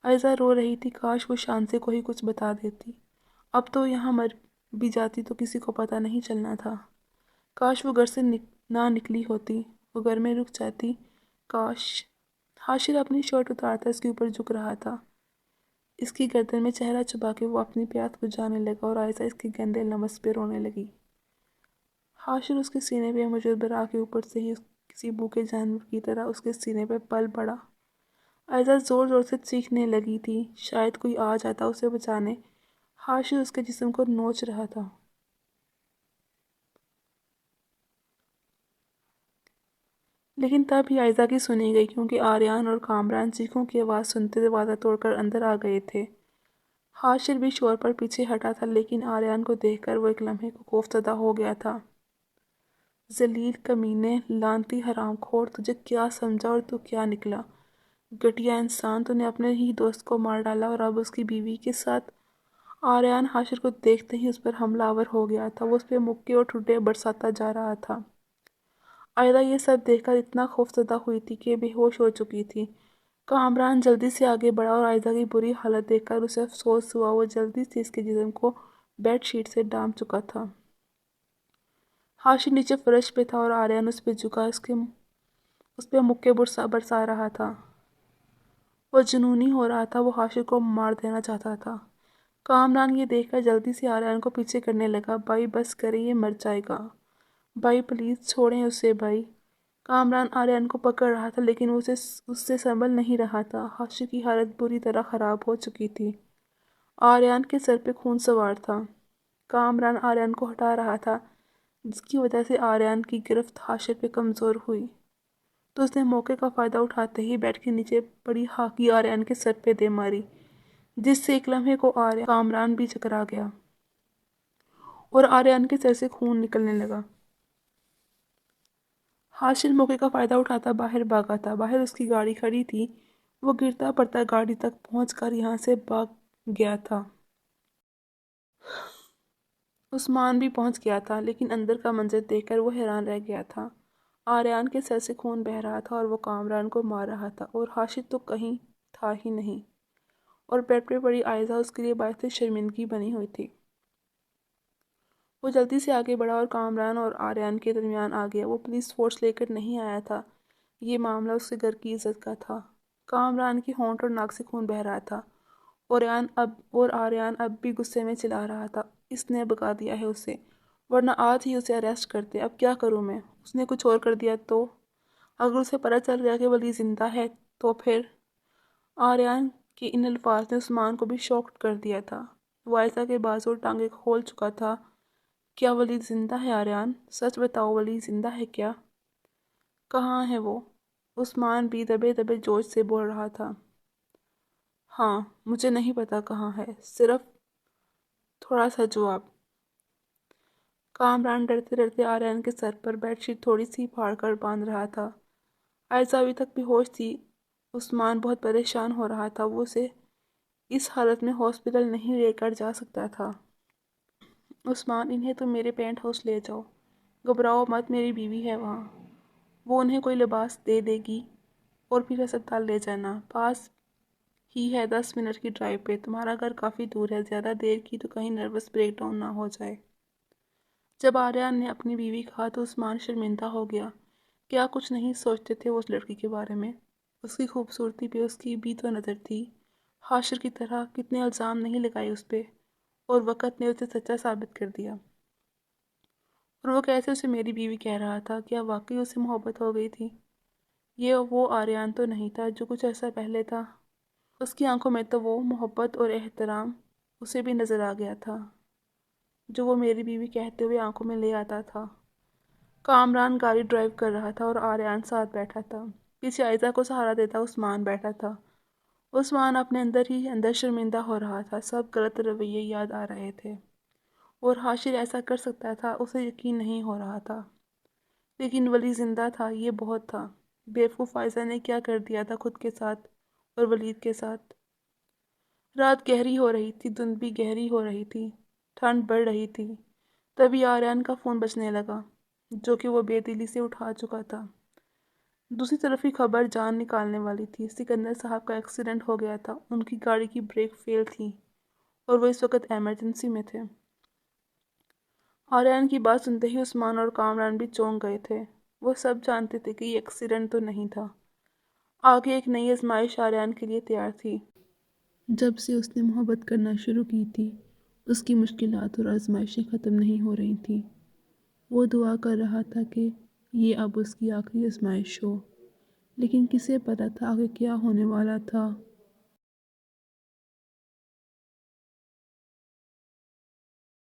عائشہ رو رہی تھی، کاش وہ شان سے کوئی کچھ بتا دیتی، اب تو یہاں مر بھی جاتی تو کسی کو پتہ نہیں چلنا تھا۔ کاش وہ گھر سے نہ نکلی ہوتی، وہ گھر میں رک جاتی، کاش۔ حاشر اپنی شرٹ اتارتا اس کے اوپر جھک رہا تھا، اس کی گردن میں چہرہ چھپا کے وہ اپنی پیاس بجھانے لگا اور عائشہ اس کے گندے لمس پہ رونے لگی۔ حاشر اس کے سینے پہ مجبرا کے اوپر سے ہی کسی بھوکے جانور کی طرح اس کے سینے پہ پل پڑا۔ عائشہ زور زور سے چیخنے لگی تھی، شاید کوئی آ جاتا اسے بچانے۔ حاشر اس کے جسم کو نوچ رہا تھا، لیکن تب ہی عائشہ کی سنی گئی، کیونکہ آریان اور کامران چیخوں کی آواز سنتے دروازہ توڑ کر اندر آ گئے تھے۔ حاشر بھی شور پر پیچھے ہٹا تھا، لیکن آریان کو دیکھ کر وہ ایک لمحے کو خوفزدہ ہو گیا تھا۔ ذلیل کمینے، لعنتی حرام خور، تجھے کیا سمجھا اور تو کیا نکلا؟ گھٹیا انسان، تو نے اپنے ہی دوست کو مار ڈالا اور اب اس کی بیوی کے ساتھ۔ آریان حاشر کو دیکھتے ہی اس پر حملہ آور ہو گیا تھا، وہ اس پہ مکے اور ٹھڈے برساتا جا رہا تھا۔ عائشہ یہ سب دیکھ کر اتنا خوفزدہ ہوئی تھی کہ بے ہوش ہو چکی تھی۔ کامران جلدی سے آگے بڑھا اور عائشہ کی بری حالت دیکھ کر اسے افسوس ہوا، وہ جلدی سے اس کے جسم کو بیڈ شیٹ سے ڈھانپ چکا تھا۔ حاشر نیچے فرش پہ تھا اور آریان اس پہ جھکا اس پہ مکے برسا رہا تھا۔ وہ جنونی ہو رہا تھا، وہ حاشر کو مار دینا چاہتا تھا۔ کامران یہ دیکھ کر جلدی سے آریان کو پیچھے کرنے لگا، بھائی بس کریں، یہ مر جائے گا، بھائی پلیز چھوڑیں اسے بھائی۔ کامران آریان کو پکڑ رہا تھا، لیکن وہ اس سے سنبھل نہیں رہا تھا۔ حاشر کی حالت بری طرح خراب ہو چکی تھی، آریان کے سر پہ خون سوار تھا۔ کامران آریان کو ہٹا رہا تھا، جس کی وجہ سے آریان کی گرفت حاشر پہ کمزور ہوئی، تو اس نے موقع کا فائدہ اٹھاتے ہی بیڈ کے نیچے پڑی ہاکی آریان کے سر پہ دے ماری، جس سے ایک لمحے کو کامران بھی چکرا گیا اور آریان کے سر سے خون نکلنے لگا۔ حاشر موقع کا فائدہ اٹھاتا باہر بھاگا تھا۔ باہر اس کی گاڑی کھڑی تھی، وہ گرتا پڑتا گاڑی تک پہنچ کر یہاں سے بھاگ گیا تھا۔ عثمان بھی پہنچ گیا تھا، لیکن اندر کا منظر دیکھ کر وہ حیران رہ گیا تھا۔ آریان کے سر سے خون بہہ رہا تھا اور وہ کامران کو مار رہا تھا، اور حاشر تو کہیں تھا ہی نہیں، اور بیڈ پہ پڑی عائزہ اس کے لیے باعث شرمندگی بنی ہوئی تھی۔ وہ جلدی سے آگے بڑھا اور کامران اور آریان کے درمیان آ گیا۔ وہ پولیس فورس لے کر نہیں آیا تھا، یہ معاملہ اس کے گھر کی عزت کا تھا۔ کامران کی ہونٹ اور ناک سے خون بہہ رہا تھا، اور آریان اب بھی غصے میں چلا رہا تھا، اس نے بھگا دیا ہے اسے، ورنہ آج ہی اسے اریسٹ کرتے۔ اب کیا کروں میں؟ اس نے کچھ اور کر دیا تو؟ اگر اسے پتہ چل گیا کہ ولی زندہ ہے تو پھر؟ آریان کے ان الفاظ نے عثمان کو بھی شاکڈ کر دیا تھا۔ وہ عائزہ کے بازو اور ٹانگیں کھول چکا تھا۔ کیا ولید زندہ ہے آریان؟ سچ بتاؤ، ولید زندہ ہے کیا؟ کہاں ہے وہ؟ عثمان بھی دبے دبے جوش سے بول رہا تھا۔ ہاں، مجھے نہیں پتا کہاں ہے، صرف تھوڑا سا جواب۔ کامران ڈرتے ڈرتے آریان کے سر پر بیڈ شیٹ تھوڑی سی پھاڑ کر باندھ رہا تھا۔ عائزہ ابھی تک بھی ہوش تھی۔ عثمان بہت پریشان ہو رہا تھا، وہ اسے اس حالت میں ہاسپٹل نہیں لے کر جا سکتا تھا۔ عثمان، انہیں تم میرے پینٹ ہاؤس لے جاؤ، گھبراؤ مت، میری بیوی ہے وہاں، وہ انہیں کوئی لباس دے دے گی، اور پھر ہسپتال لے جانا، پاس ہی ہے، 10 منٹ کی ڈرائیو پہ، تمہارا گھر کافی دور ہے، زیادہ دیر کی تو کہیں نروس بریک ڈاؤن نہ ہو جائے۔ جب آریان نے اپنی بیوی کہا تو عثمان شرمندہ ہو گیا۔ کیا کچھ نہیں سوچتے تھے وہ اس لڑکی کے بارے میں؟ اس کی خوبصورتی پہ اس کی بھی تو نظر تھی، حاشر کی طرح کتنے الزام نہیں لگائے اس پہ، اور وقت نے اسے سچا ثابت کر دیا۔ اور وہ کیسے اسے میری بیوی کہہ رہا تھا؟ کیا واقعی اسے محبت ہو گئی تھی؟ یہ وہ آریان تو نہیں تھا جو کچھ عرصہ پہلے تھا۔ اس کی آنکھوں میں تو وہ محبت اور احترام اسے بھی نظر آ گیا تھا جو وہ میری بیوی کہتے ہوئے آنکھوں میں لے آتا تھا۔ کامران گاڑی ڈرائیو کر رہا تھا اور آریان ساتھ بیٹھا تھا۔ پیچھے عائزہ کو سہارا دیتا عثمان بیٹھا تھا۔ عثمان اپنے اندر ہی اندر شرمندہ ہو رہا تھا، سب غلط رویے یاد آ رہے تھے، اور حاشر ایسا کر سکتا تھا اسے یقین نہیں ہو رہا تھا۔ لیکن ولی زندہ تھا، یہ بہت تھا۔ بیوقوف عائزہ نے کیا کر دیا تھا خود کے ساتھ اور ولید کے ساتھ؟ رات گہری ہو رہی تھی، دھند بھی گہری ہو رہی تھی، ٹھنڈ بڑھ رہی تھی۔ تبھی آریان کا فون بجنے لگا، جو کہ وہ بے دلی سے اٹھا چکا تھا۔ دوسری طرف کی خبر جان نکالنے والی تھی۔ سکندر صاحب کا ایکسیڈنٹ ہو گیا تھا، ان کی گاڑی کی بریک فیل تھی اور وہ اس وقت ایمرجنسی میں تھے۔ آریان کی بات سنتے ہی عثمان اور کامران بھی چونک گئے تھے۔ وہ سب جانتے تھے کہ یہ ایکسیڈنٹ تو نہیں تھا، آگے ایک نئی آزمائش آریان کے لیے تیار تھی۔ جب سے اس نے محبت کرنا شروع کی تھی، اس کی مشکلات اور آزمائشیں ختم نہیں ہو رہی تھیں۔ وہ دعا کر رہا تھا کہ یہ اب اس کی آخری آزمائش ہو، لیکن کسے پتہ تھا آگے کیا ہونے والا تھا۔